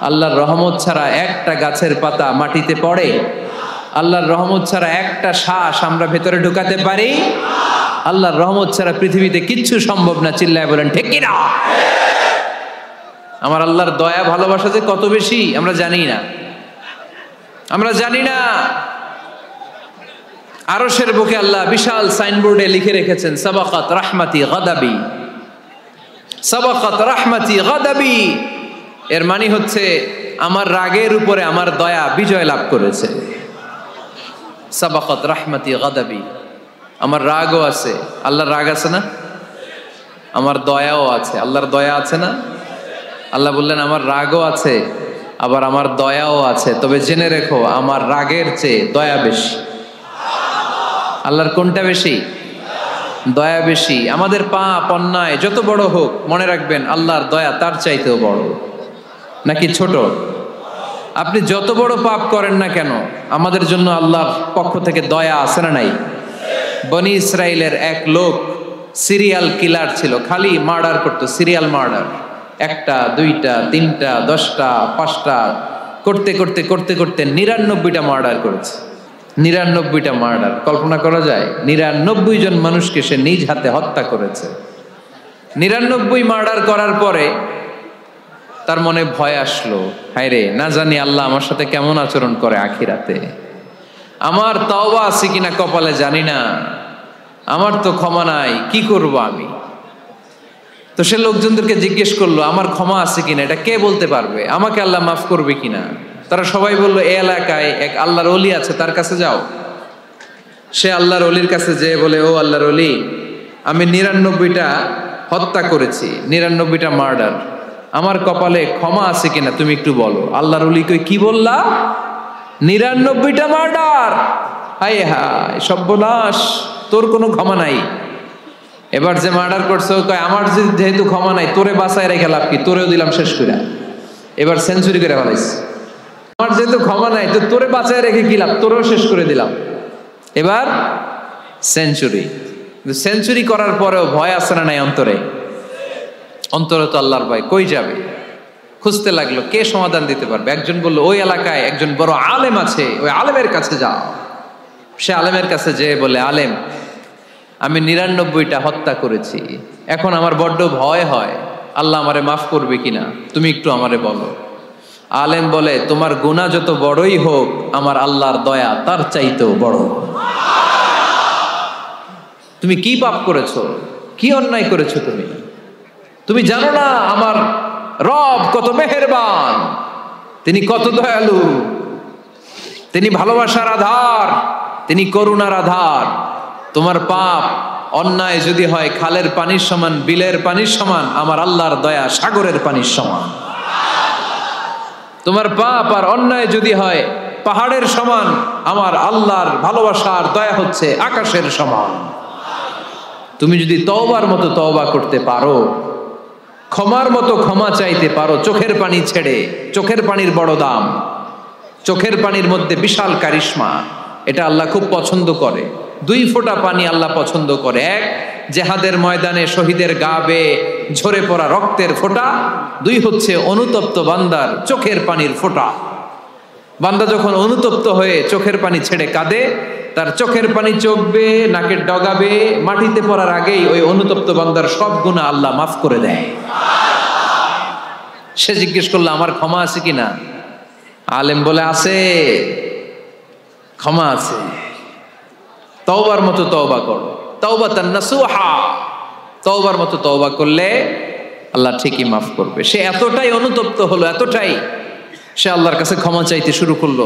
আল্লাহর রহমত ছাড়া একটা গাছের পাতা মাটিতে পড়ে? আল্লাহর রহমত ছাড়া একটা শ্বাস আমরা ভেতরে ঢুকাতে পারি? আল্লাহর রহমত ছাড়া পৃথিবীতে কিচ্ছু সম্ভব না। চিল্লায় বলেন ঠিক কি না? আমার আল্লাহর দয়া ভালোবাসা যে কত বেশি আমরা জানি না, আমরা জানি না। আরশের বুকে আল্লাহ বিশাল সাইনবোর্ডে লিখে রেখেছেন সাবাকাত রাহমাতি গাদাবি, সাবাকাত রাহমাতি গাদাবি। এর মানে হচ্ছে আমার রাগের উপরে আমার দয়া বিজয় লাভ করেছে। সাবাকাত রাহমাতি গাদাবি, আমার রাগও আছে, আল্লাহর রাগ আছে না? আমার দয়াও আছে, আল্লাহর দয়া আছে না? আল্লাহ বললেন আমার রাগও আছে, আবার আমার দয়াও আছে, তবে জেনে রেখো আমার রাগের চেয়ে দয়া বেশি। আল্লাহর কোনটা বেশি? দয়া বেশি। আমাদের পাপ অন্যায় যত বড় হোক, মনে রাখবেন আল্লাহর দয়া তার চাইতেও বড়। নাকি ছোট? আপনি যত বড় পাপ করেন না কেন, আমাদের জন্য আল্লাহর পক্ষ থেকে দয়া আছে না নাই? বনি ইসরাইলের এক লোক সিরিয়াল কিলার ছিল, খালি মার্ডার করতো, সিরিয়াল মার্ডার। একটা, দুইটা, তিনটা, 10টা, 5টা করতে করতে করতে করতে 99টা মার্ডার করেছে। 99টা মার্ডার, কল্পনা করা যায়? 99 জন মানুষকে সে নিজ হাতে হত্যা করেছে। 99 মার্ডার করার পরে তার মনে ভয় আসলো, হায় রে, না জানি আল্লাহ আমার সাথে কেমন আচরণ করে আখিরাতে। আমার তওবা আছে কিনা কপালে জানি না, আমার তো ক্ষমা নাই, কি করব আমি? তো সে লোকজনদেরকে জিজ্ঞেস করলো আমার ক্ষমা আছে কিনা, এটা কে বলতে পারবে? আমাকে আল্লাহ মাফ করবে কিনা? তারা সবাই বললো এই এলাকায় এক আল্লাহর ওলি আছে, তার কাছে যাও। সে আল্লাহর ওলির কাছে যেয়ে বলে, ও আল্লাহর ওলি, আমি 99টা হত্যা করেছি, 99টা মার্ডার, আমার কপালে ক্ষমা আছে কিনা তুমি একটু বলো। আল্লাহর ওলি কই, কি বললা? 99টা মার্ডার? হায় হায় সর্বনাশ, তোর কোনো ক্ষমা নাই। এবার যে মার্ডার করছে কয় আমার যেহেতু ক্ষমা নাই, তোরে বাঁচায় রেখে লাভ কি, তোরেও দিলাম শেষ করে। এবার সেঞ্চুরি করে ফেলাইছে। আমার যেহেতু ক্ষমা নাই, তো তোরে বাঁচায় রেখে কি লাভ, তোরেও শেষ করে দিলাম। এবার সেঞ্চুরি। সেঞ্চুরি করার পরেও ভয় আসে না নাই অন্তরে? অন্তরে তো আল্লাহর ভয়। কই যাবে? খুঁজতে লাগলো কে সমাধান দিতে পারবে। একজন বললো ওই এলাকায় একজন বড় আলেম আছে, ওই আলেমের কাছে যাও। সে আলেমের কাছে যেয়ে বলে, আলেম, আমি 99টা হত্যা করেছি, এখন আমার বড্ড ভয় হয়, আল্লাহ আমারে মাফ করবে কিনা, তুমি একটু আমারে বলো। আলেম বলে, তোমার গুনাহ যত বড়ই হোক, আমার আল্লাহর দয়া তার চাইতেও বড়। তুমি কি পাপ করেছো, কি অন্যায় করেছো তুমি? তুমি জানো না আমার রব কত মেহেরবান, তিনি কত দয়ালু, তিনি ভালোবাসার আধার, তিনি করুণার আধার। তোমার পাপ অন্যায় যদি হয় খালের পানির সমান, বিলের পানির সমান, আমার আল্লাহর দয়া সাগরের পানির সমান। তোমার পাপ আর অন্যায় যদি হয় পাহাড়ের সমান, আমার আল্লাহর ভালোবাসার দয়া হচ্ছে আকাশের সমান। তুমি যদি তওবার মতো তওবা করতে পারো, ক্ষমার মতো ক্ষমা চাইতে পারো, চোখের পানি ছেড়ে, চোখের পানির বড় দাম, চোখের পানির মধ্যে বিশাল কারিশমা, এটা আল্লাহ খুব পছন্দ করে। 2 ফোঁটা পানি আল্লাহ পছন্দ করে। এক, জেহাদের ময়দানে শহীদের গা বেয়ে ঝরে পড়া রক্তের ফোঁটা। 2 হচ্ছে অনুতপ্ত বান্দার চোখের পানির ফোঁটা। বান্দা যখন অনুতপ্ত হয়ে চোখের পানি ছেড়ে কাঁদে, তার চোখের পানি চোখ বেয়ে নাকের ডগা বেয়ে মাটিতে পড়ার আগেই ওই অনুতপ্ত বান্দার সব গুনাহ আল্লাহ মাফ করে দেয়। সে জিজ্ঞেস করলো, আমার ক্ষমা আছে কিনা? আলেম বলে, আছে, ক্ষমা আছে। তওবার মতো তওবা করো, তাওবাতান নাসুহা। তওবার মতো তওবা করলে আল্লাহ ঠিকই মাফ করবে। সে এতটাই অনুতপ্ত হলো, এতটাই, সে আল্লাহর কাছে ক্ষমা চাইতে শুরু করলো।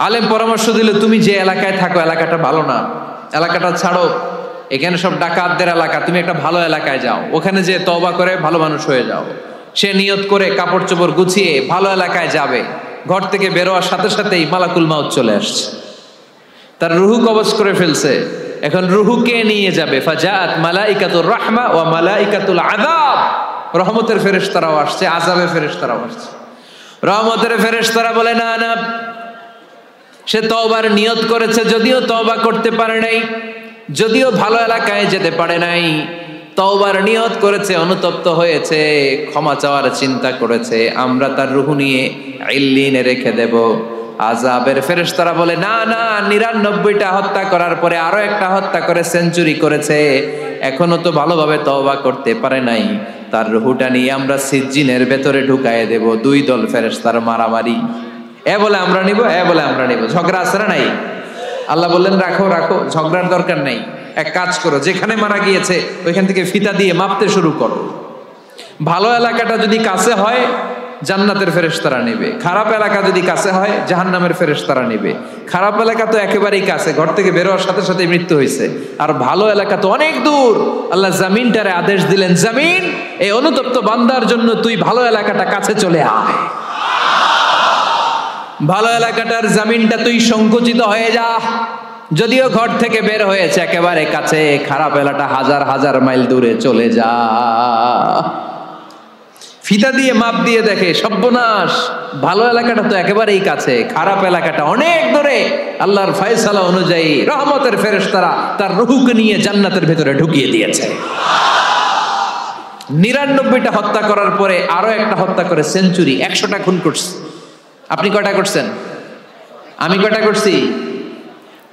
আলেম পরামর্শ দিল, তুমি যে এলাকায় থাকো এলাকাটা ভালো না, এলাকাটা ছাড়ো, এখানে সব ডাকাতদের এলাকা, তুমি একটা ভালো এলাকায় যাও, ওখানে যে তওবা করে ভালো মানুষ হয়ে যাও। সে নিয়ত করে কাপড় চোপড় গুছিয়ে ভালো এলাকায় যাবে। ঘর থেকে বেরোয়ার সাথে সাথেই মালাকুল মাউত চলে আসছে, তার রুহু কবজ করে ফেলছে। এখন রুহুকে নিয়ে যাবে। ফাজাআত মালাইকাতুর রাহমা ওয়া মালাইকাতুল আযাব। রহমতের ফেরেশতারাও আসছে, আযাবের ফেরেশতারাও আসছে। রহমতের ফেরেশতারা বলে, না না, সে তওবার নিয়ত করেছে, যদিও তওবা করতে পারে নাই, যদিও ভালো এলাকায় যেতে পারে নাই, তওবার নিয়ত করেছে, অনুতপ্ত হয়েছে, ক্ষমা চাওয়ার চিন্তা করেছে, আমরা তার রুহু নিয়ে ইল্লিনে রেখে দেব। আযাবের ফেরেশতারা বলে, না না, 99টা হত্যা করার পরে আরো একটা হত্যা করে সেঞ্চুরি করেছে, এখনো তো ভালোভাবে তওবা করতে পারে নাই, তার রুহুটা নিয়ে আমরা সিজ্জিনের ভেতরে ঢুকায়ে দেব। 2 দল ফেরেশতার মারামারি, এ বলে আমরা নিব, এ বলে আমরা নিব, ঝগড়া আছে না নাই? আল্লাহ বললেন, রাখো রাখো, ঝগড়ার দরকার নাই। এক কাজ করো, যেখানে মারা গিয়েছে ওইখান থেকে ফিতা দিয়ে মাপতে শুরু করো। ভালো এলাকাটা যদি কাছে হয় জান্নাতের ফেরেশতারা নেবে, খারাপ এলাকা যদি কাছে হয় জাহান্নামের ফেরেশতারা নেবে। খারাপ এলাকা তো একেবারেই কাছে, ঘর থেকে বেরোয়ার সাথে সাথে মৃত্যু হয়েছে। আর ভালো এলাকা তো অনেক দূর। আল্লাহ জামিনটারে আদেশ দিলেন, জামিন, এই অনুতপ্ত বান্দার জন্য তুই ভালো এলাকাটা কাছে চলে আয়। ভালো এলাকাটার জামিনটা তুই সংকুচিত হয়ে যা। যদিও ঘর থেকে বের হয়েছে একেবারে কাছে, খারাপ এলাকাটা হাজার হাজার মাইল দূরে চলে যা। ফিতা দিয়ে মাপ দিয়ে দেখে, সর্বনাশ, ভালো এলাকাটা তো একেবারেই কাছে, খারাপ এলাকাটা অনেক দূরে। আল্লাহর ফয়সালা অনুযায়ী রহমতের ফেরেশতারা তার রূহকে নিয়ে জান্নাতের ভেতরে ঢুকিয়ে দিয়েছে। 99টা হত্যা করার পরে আরো একটা হত্যা করে সেঞ্চুরি, 100টা খুন করছে। আপনি কয়টা করছেন? আমি কয়টা করছি?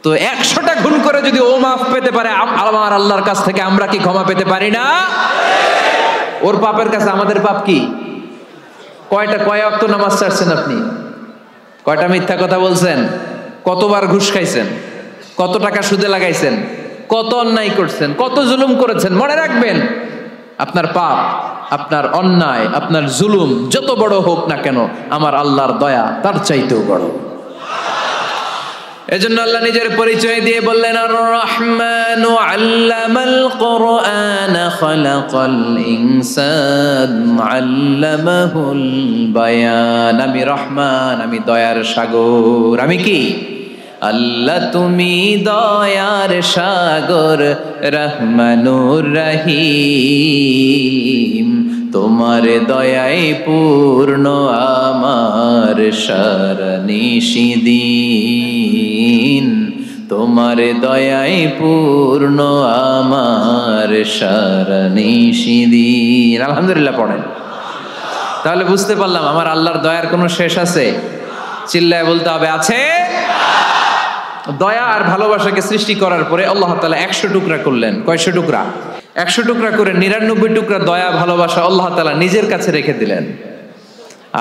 তো 100টা খুন করে যদি ও মাফ পেতে পারে, আমার আল্লাহর কাছ থেকে আমরা কি ক্ষমা পেতে পারি না? ওর পাপের কাছে আমাদের পাপ কি? কয় ওয়াক্ত নামাজ ছাড়ছেন আপনি? কয়টা মিথ্যা কথা বলছেন? কতবার ঘুষ খাইছেন? কত টাকা সুদে লাগাইছেন? কত অন্যায় করছেন? কত জুলুম করেছেন? মনে রাখবেন, আপনার পাপ, আপনার অন্যায়, আপনার জুলুম যত বড় হোক না কেন, আমার আল্লাহর দয়া তার চাইতেও বড়। এজন্য আল্লাহ নিজের পরিচয় দিয়ে বললেন, আর রহমানু আল্লামাল কুরআন খালাকাল ইনসান আল্লামাহুল বায়ান। আমি রহমান, আমি দয়ার সাগর। আমি কি? আল্লাহ তুমি দয়ার সাগর, রহমানুর রহিম, তোমার দয়ায় পূর্ণ আমার সারানিশিদিন, তোমার দয়ায় পূর্ণ আমার সারানিশিদিন। আলহামদুলিল্লাহ পড়েন। তাহলে বুঝতে পারলাম আমার আল্লাহর দয়ার কোনো শেষ আছে? চিল্লায় বলতে হবে আছে। দয়া আর ভালোবাসাকে সৃষ্টি করার পরে আল্লাহ তাআলা 100 টুকরা করলেন। কয়শো টুকরা? 100 টুকরা করে 99 টুকরা দয়া ভালোবাসা আল্লাহ তাআলা নিজের কাছে রেখে দিলেন,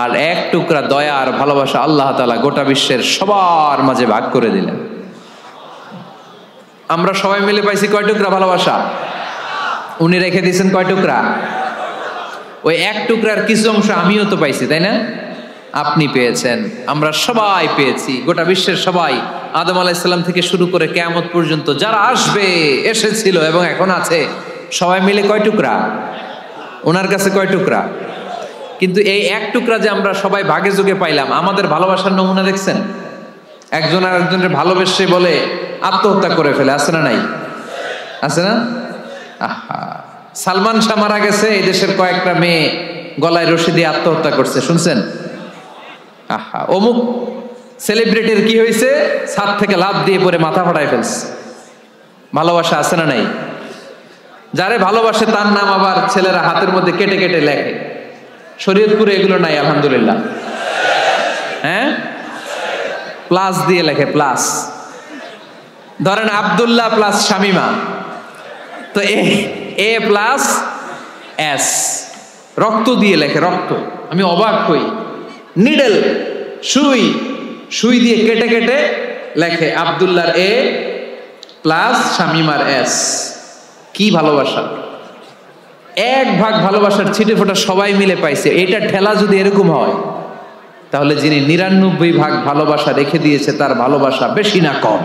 আর 1 টুকরা দয়া আর ভালোবাসা আল্লাহ তাআলা গোটা বিশ্বের সবার মাঝে ভাগ করে দিলেন। আমরা সবাই মিলে পাইছি কয় টুকরা ভালোবাসা? উনি রেখে দিয়েছেন কয় টুকরা? ওই 1 টুকরার কিছু অংশ আমিও তো পাইছি, তাই না? আপনি পেয়েছেন, আমরা সবাই পেয়েছি, গোটা বিশ্বের সবাই, আদম আলাইহিস সালাম থেকে শুরু করে কিয়ামত পর্যন্ত যারা আসবে, এসেছিল এবং এখন আছে, সবাই মিলে কয় টুকরা? ওনার কাছে কয় টুকরা? কিন্তু এই 1 টুকরা যে আমরা সবাই ভাগে যোগে পাইলাম, আমাদের ভালোবাসার নমুনা দেখছেন? একজন আর একজনের ভালোবেসে বলে আত্মহত্যা করে ফেলে, আছে না নাই? আছে না? আহা, সালমান শাহ মারা গেছে, এই দেশের কয়েকটা মেয়ে গলায় রশি দিয়ে আত্মহত্যা করছে, শুনছেন? আহা, অমুক সেলিব্রিটির কি হয়েছে, ছাদ থেকে লাফ দিয়ে পরে মাথা ফাটায় ফেলছে। ভালোবাসা আছে না নাই? যারে ভালোবাসে তার নাম আবার ছেলেরা হাতের মধ্যে কেটে কেটে লেখে। শরীয়তপুরে এগুলো নাই আলহামদুলিল্লাহ। হ্যাঁ, প্লাস দিয়ে লেখে, প্লাস। ধরেন আব্দুল্লাহ প্লাস শামিমা, তো এ প্লাস এস, রক্ত দিয়ে লেখে, রক্ত। আমি অবাক হই, নিডল, সুই, সুই দিয়ে কেটে কেটে লেখে আব্দুল্লাহর এ প্লাস শামিমার এস। কি ভালোবাসা! 1 ভাগ ভালোবাসার ছিটে ফোটা সবাই মিলে পাইছে। এটা ঠেলা যদি এরকম হয়, তাহলে যিনি 99 ভাগ ভালোবাসা রেখে দিয়েছে তার ভালোবাসা বেশি না কম?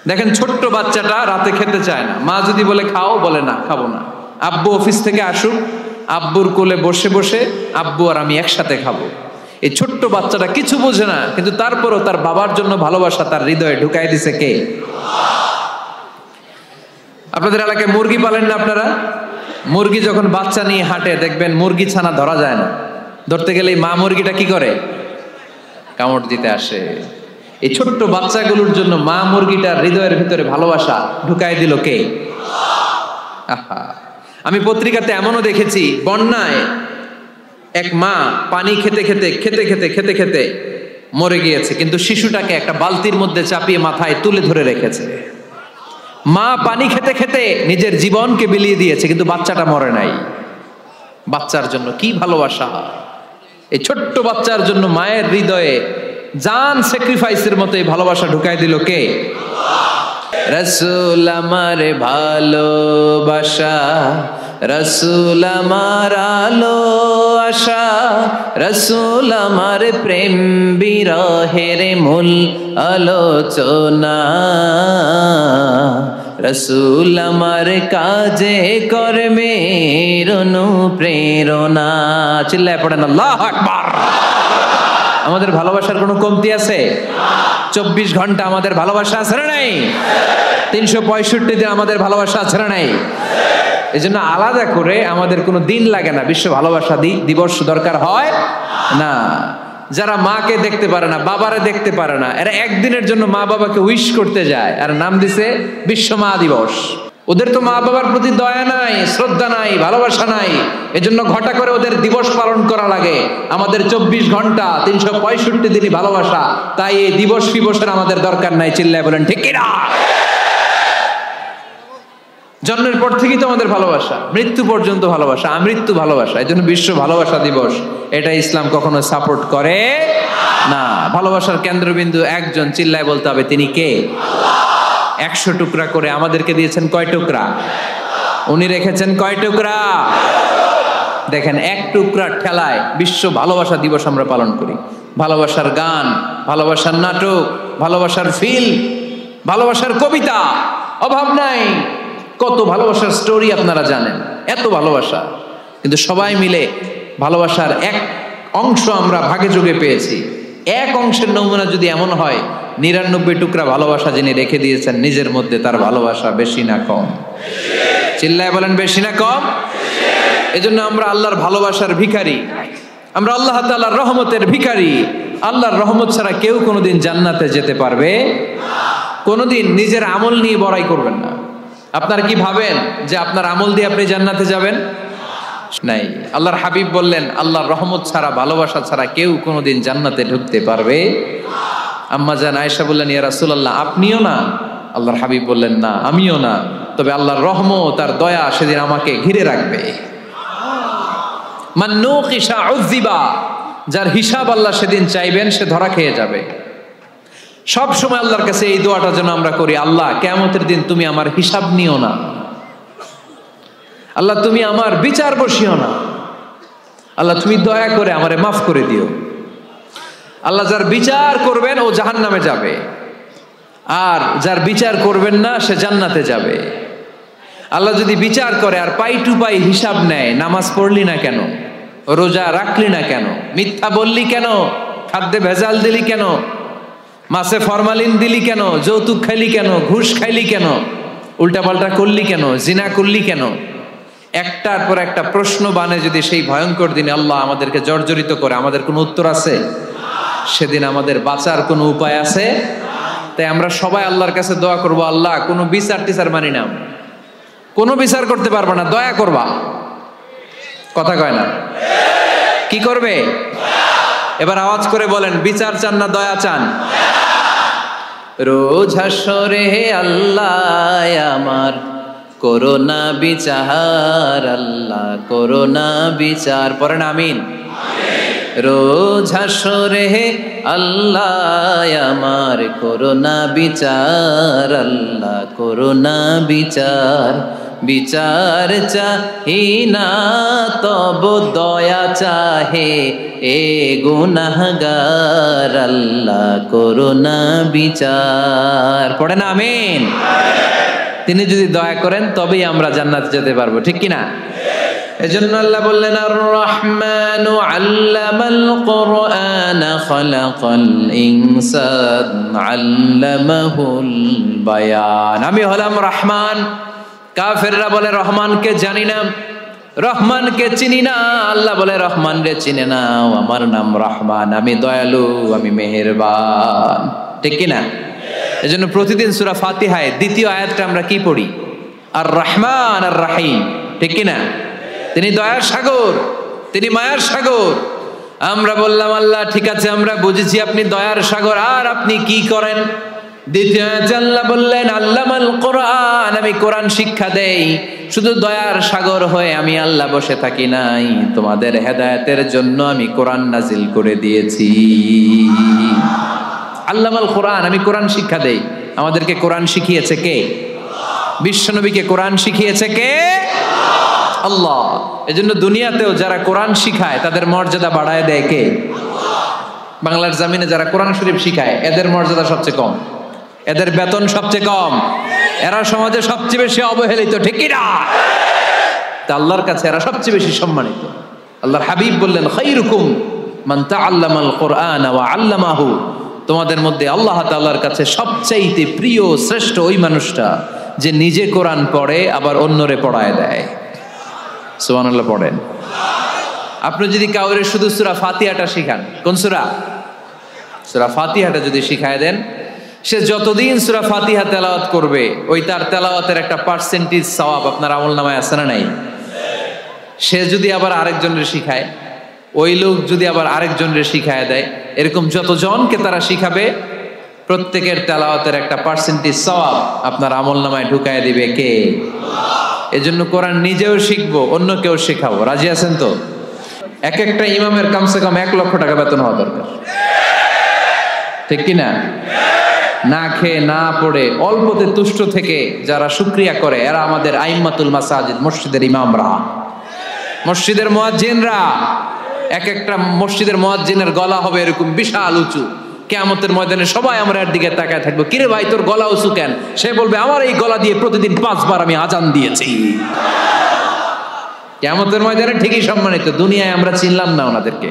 দেখেন, ছোট্ট বাচ্চাটা রাতে খেতে চায় না, মা যদি বলে খাও, বলে না, খাবো না। আব্বু অফিস থেকে আসুক, আব্বুর কোলে বসে বসে আব্বু আর আমি একসাথে খাবো। এই ছোট্ট বাচ্চাটা কিছু বোঝে না, কিন্তু তারপরও তার বাবার জন্য ভালোবাসা তার হৃদয়ে ঢুকাই দিছে কে? আপনাদের এলাকায় মুরগি পালেন না আপনারা? মুরগি যখন বাচ্চা নিয়ে হাঁটে, দেখবেন মুরগি ছানা ধরা যায় না, ধরতে গেলে মা মুরগিটা কি করে? কামড় দিতে আসে। এই ছোট্ট বাচ্চাগুলোর জন্য মা মুরগিটার হৃদয়ের ভিতরে ভালোবাসা ঢুকাই দিল কে? আহা, আমি পত্রিকাতে এমনও দেখেছি, বন্যায় এক মা পানি খেতে খেতে খেতে খেতে খেতে খেতে মরে গিয়েছে, কিন্তু শিশুটাকে একটা বালতির মধ্যে চাপিয়ে মাথায় তুলে ধরে রেখেছে। মা পানি খেতে খেতে নিজের জীবনকে বিলিয়ে দিয়েছে, কিন্তু বাচ্চাটা মরে নাই। বাচ্চার জন্য কি ভালোবাসা! এই ছোট্ট বাচ্চার জন্য মায়ের হৃদয়ে জান স্যাক্রিফাইসের মতো এই ভালোবাসা ঢুকাই দিল কে? রাসূল আমার ভালোবাসা, রাসূল আমার আলো আশা, রাসূল আমার প্রেম বিরহের মূল আলোচনা, রাসূল আমার কাজে কর্মের অনুপ্রেরণা। চিল্লায় পড়েন আল্লাহু আকবার। আমাদের ভালোবাসার কোনো কমতি আছে? 24 ঘন্টা আমাদের ভালোবাসা আছে না নাই? 365 দিন আমাদের ভালোবাসা আছে না নাই? এই জন্য আলাদা করে আমাদের কোনো দিন লাগে না, বিশ্ব ভালোবাসা দিবস দরকার হয় না। যারা মাকে দেখতে পারে না, বাবারে দেখতে পারে না, এরা একদিনের জন্য মা বাবাকে উইশ করতে যায়, আর নাম দিছে বিশ্ব মা দিবস। ওদের তো মা বাবার প্রতি দয়া নাই, শ্রদ্ধা নাই, ভালোবাসা নাই, এজন্য ঘটা করে ওদের দিবস পালন করা লাগে। আমাদের 24 ঘন্টা 365 দিনই ভালোবাসা, তাই এই দিবস ফিবসের আমাদের দরকার নাই। চিল্লায় বলেন ঠিক কিনা? জন্মের পর থেকেই তো আমাদের ভালোবাসা, মৃত্যু পর্যন্ত ভালোবাসা, আমৃত্যু ভালোবাসা। এই জন্য বিশ্ব ভালোবাসা দিবস, এটা ইসলাম কখনো সাপোর্ট করে না। ভালোবাসার কেন্দ্রবিন্দু একজন, চিল্লায় বলতে হবে তিনি কে? 100 টুকরা করে আমাদেরকে দিয়েছেন কয় টুকরা? উনি রেখেছেন কয় টুকরা? দেখেন, 1 টুকরার ঠেলায় বিশ্ব ভালোবাসা দিবস আমরা পালন করি। ভালোবাসার গান, ভালোবাসার নাটক, ভালোবাসার ফিল্ম, ভালোবাসার কবিতা, অভাব নাই। কত ভালোবাসার স্টোরি আপনারা জানেন, এত ভালোবাসা। কিন্তু সবাই মিলে ভালোবাসার 1 অংশ আমরা ভাগে যোগে পেয়েছি। 1 অংশের নমুনা যদি এমন হয়, 99 টুকরা ভালোবাসা যিনি রেখে দিয়েছেন নিজের মধ্যে, তার ভালোবাসা বেশি না কম? চিল্লায় বলেন বেশি না কম? এজন্য আমরা আল্লাহর ভালোবাসার ভিখারি, আমরা আল্লাহ তাআলার রহমতের ভিখারি। আল্লাহর রহমত ছাড়া কেউ কোনোদিন জান্নাতে যেতে পারবে কোনোদিন নিজের আমল নিয়ে বড়াই করবেন না। আপনারা কি ভাবেন যে আপনার আমল দিয়ে আপনি জান্নাতে যাবেন? নাই। আল্লাহর হাবিব বললেন আল্লাহর রহমত ছাড়া, ভালোবাসা ছাড়া কেউ কোনোদিন জান্নাতে ঢুকতে পারবে। আম্মা জান আয়েশা বললেন, ইয়া রাসূলুল্লাহ, আপনিও না? আল্লাহর হাবিব বললেন, না আমিও না, তবে আল্লাহর রহমত আর দয়া সেদিন আমাকে ঘিরে রাখবে। মান নুকিশা উযিবা, যার হিসাব আল্লাহ সেদিন চাইবেন সে ধরা খেয়ে যাবে। সব সময় আল্লাহর কাছে এই দোয়াটা যেন আমরা করি, আল্লাহ কিয়ামতের দিন তুমি আমার হিসাব নিও না, আল্লাহ তুমি আমার বিচার বসিও না, আল্লাহ তুমি দয়া করে আমারে মাফ করে দিও। আল্লাহ যার বিচার করবেন ও জাহান্নামে যাবে, আর যার বিচার করবেন না সে জান্নাতে যাবে। আল্লাহ যদি বিচার করে আর পাই টু পাই হিসাব নেয়, নামাজ পড়লি না কেন, রোজা রাখলি না কেন, মিথ্যা বললি কেন, খাদ্যে ভেজাল দিলি কেন, মাছে ফরমালিন দিলি কেন, যৌতুক খাইলি কেন, ঘুষ খাইলি কেন, উল্টাপাল্টা করলি কেন, জিনা করলি কেন, একটার পর একটা প্রশ্ন বানে যদি সেই ভয়ঙ্কর দিনে আল্লাহ আমাদেরকে জর্জরিত করে, আমাদের কোনো উত্তর আছে? সেদিন আমাদের বাঁচার কোনো উপায় আছে? তাই আমরা সবাই আল্লাহর কাছে দোয়া করবো, আল্লাহ কোনো বিচার টিচার মানি না, কোনো বিচার করতে পারবো না, দয়া করবা। কথা কয় না? কি করবে? এবার আওয়াজ করে বলেন, বিচার চান না দয়া চান? রোজ হাসরে আল্লাহ আমার করোনা বিচার, আল্লাহ করোনা বিচার, পড়েন আমিন। রোজ হাসরে আল্লাহ আমার করোনা বিচার, আল্লাহ করোনা বিচার, বিচার চাহি না তব দয়া চাহে এ গুনাহগার, আল্লাহ করোনা বিচার, পড়েন আমিন। তিনি যদি দয়া করেন তবেই আমরা জান্নাতে যেতে পারবো, ঠিক কিনা? এজন্য আল্লাহ বললেন, আর রহমানু আল্লামাল কুরআন খালাকাল ইনসান আল্লামাহুল বায়ান। আমি হলাম রহমান। কাফেররা বলে রহমানকে জানি না, রহমানকে চিনি না। আল্লাহ বলে রহমান রে চিনে না, আমার নাম রহমান, আমি দয়ালু, আমি মেহেরবান, ঠিক কিনা? এজন্য প্রতিদিন সূরা ফাতিহায় দ্বিতীয় আয়াতটা আমরা কি পড়ি? আর রহমান আর রাহিম, ঠিক কিনা? তিনি দয়ার সাগর, তিনি মায়ার সাগর। আমরা বললাম, আল্লাহ ঠিক আছে আমরা বুঝেছি আপনি দয়ার সাগর, আর আপনি কি করেন? দ্বিতীয় আয়াতে আল্লাহ বললেন, আল্লামাল কোরআন, আমি কোরআন শিক্ষা দেই। শুধু দয়ার সাগর হয়ে আমি আল্লাহ বসে থাকি নাই, তোমাদের হেদায়েতের জন্য আমি কোরআন নাজিল করে দিয়েছি। আল্লামাল কোরআন, আমি কোরআন শিক্ষা দেই। আমাদেরকে কোরআন শিখিয়েছে কে? বিশ্বনবীকে কোরআন শিখিয়েছে কে? আল্লাহ। এজন্য দুনিয়াতেও যারা কোরআন শিখায় তাদের মর্যাদা বাড়ায় দেয় কে? বাংলার জমিনে যারা কোরআন শরীফ শিখায় এদের মর্যাদা সবচেয়ে কম, এদের বেতন সবচেয়ে কম, এরা সমাজে সবচেয়ে বেশি অবহেলিত, ঠিক কিনা? তা আল্লাহর কাছে এরা সবচেয়ে বেশি সম্মানিত। আল্লাহর হাবিব বললেন, খায়রুকুম মান তাআল্লামাল কুরআন ওয়া আল্লামাহু, তোমাদের মধ্যে আল্লাহ তাআলার কাছে সবচাইতে প্রিয় শ্রেষ্ঠ ওই মানুষটা যে নিজে কোরআন পড়ে আবার অন্যরে পড়ায় দেয়। সুবহানাল্লাহ পড়েন। আপনি যদি কাউরে শুধু সূরা ফাতিহাটা শিখান, কোন সূরা? সূরা ফাতিহাটা যদি শিখায় দেন, সে যতদিন সূরা ফাতিহা তেলাওয়াত করবে ওই তার তেলাওয়াতের একটা পার্সেন্টেজ সওয়াব আপনার আমলনামায় আছে না নাই? সে যদি আবার আরেকজনের শিখায়, ওই লোক যদি আবার আরেকজনের শিখায় দেয়, এরকম যতজনকে তারা শিখাবে প্রত্যেকের তেলাওয়াতের একটা পার্সেন্টেজ সওয়াব আপনার আমলনামায় ঢুকায় দিবে কে? এজন্য কোরআন নিজেও শিখবো, অন্যকেও শেখাবো। রাজি আছেন তো? এক একটা ইমামের কমসে কম 1 লক্ষ টাকা বেতন হওয়া দরকার, ঠিক কিনা? না খেয়ে না পড়ে অল্পতে তুষ্ট থেকে যারা শুকরিয়া করে এরা আমাদের আইম্মাতুল মাসাজিদ, মসজিদের ইমামরা, মসজিদের মুয়াজ্জিনরা। এক একটা মসজিদের মুয়াজ্জিনের গলা হবে এরকম বিশাল উঁচু, কিয়ামতের ময়দানে সবাই আমরা এর দিকে তাকায় থাকবো, কিরে ভাই তোর গলা উঁচু কেন? সে বলবে, আমার এই গলা দিয়ে প্রতিদিন 5 বার আমি আজান দিয়েছি। কিয়ামতের ময়দানে ঠিকই সম্মানিত। দুনিয়ায় আমরা চিনলাম না ওনাদেরকে।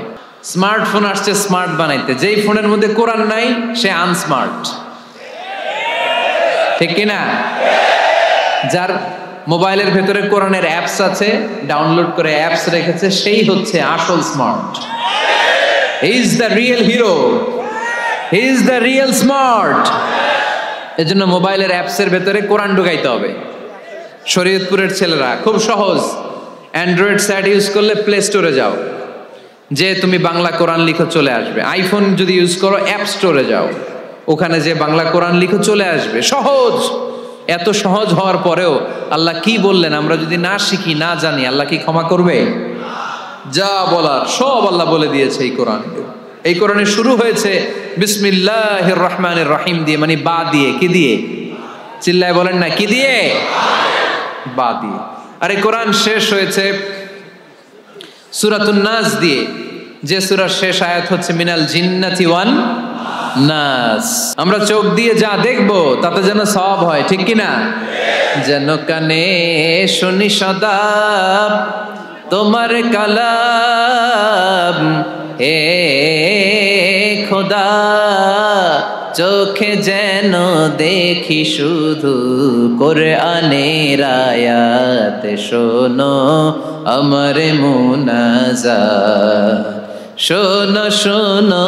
স্মার্টফোন আসছে স্মার্ট বানাইতে, যেই ফোনের মধ্যে কোরআন নাই সে আনস্মার্ট, ঠিক কিনা? যার মোবাইলের ভেতরে কোরআনের অ্যাপস আছে, ডাউনলোড করে অ্যাপস রেখেছে, সেই হচ্ছে আসল smart. He is the real hero, he is the real smart. এজন্য মোবাইলের অ্যাপসের ভেতরে কোরআন ঢুকাইতে হবে। শরীয়তপুরের ছেলেরা খুব সহজ, অ্যান্ড্রয়েড সেট ইউজ করলে প্লে স্টোরে যাও, যে তুমি বাংলা কোরআন লিখো, চলে আসবে। আইফোন যদি ইউজ করো অ্যাপ স্টোরে যাও, ওখানে যে বাংলা কোরআন লিখো চলে আসবে। সহজ। এত সহজ হওয়ার পরেও আল্লাহ কি বললেন আমরা যদি না শিখি, না জানি, আল্লাহ কি ক্ষমা করবে? যা বলার সব আল্লাহ বলে দিয়েছে এই কোরআন। এই কোরআনে শুরু হয়েছে বিসমিল্লাহির রহমানির রহিম দিয়ে, মানে বা দিয়ে। কি দিয়ে? চিল্লায় বলেন না, কি দিয়ে? বা দিয়ে। আর এই কোরআন শেষ হয়েছে সূরাতুন নাস দিয়ে, যে সূরার শেষ আয়াত হচ্ছে মিনাল জিন্নাতি ওয়ান নাস। আমরা চোখ দিয়ে যা দেখবো তাতে যেন সওয়াব হয়, ঠিক কিনা? যেন কানে শুনি সদা তোমার কালাম, হে খোদা চোখে যেন দেখি শুধু কোরআনের আয়াত, শোনো আমার মুনাজাত, শোনো শোনো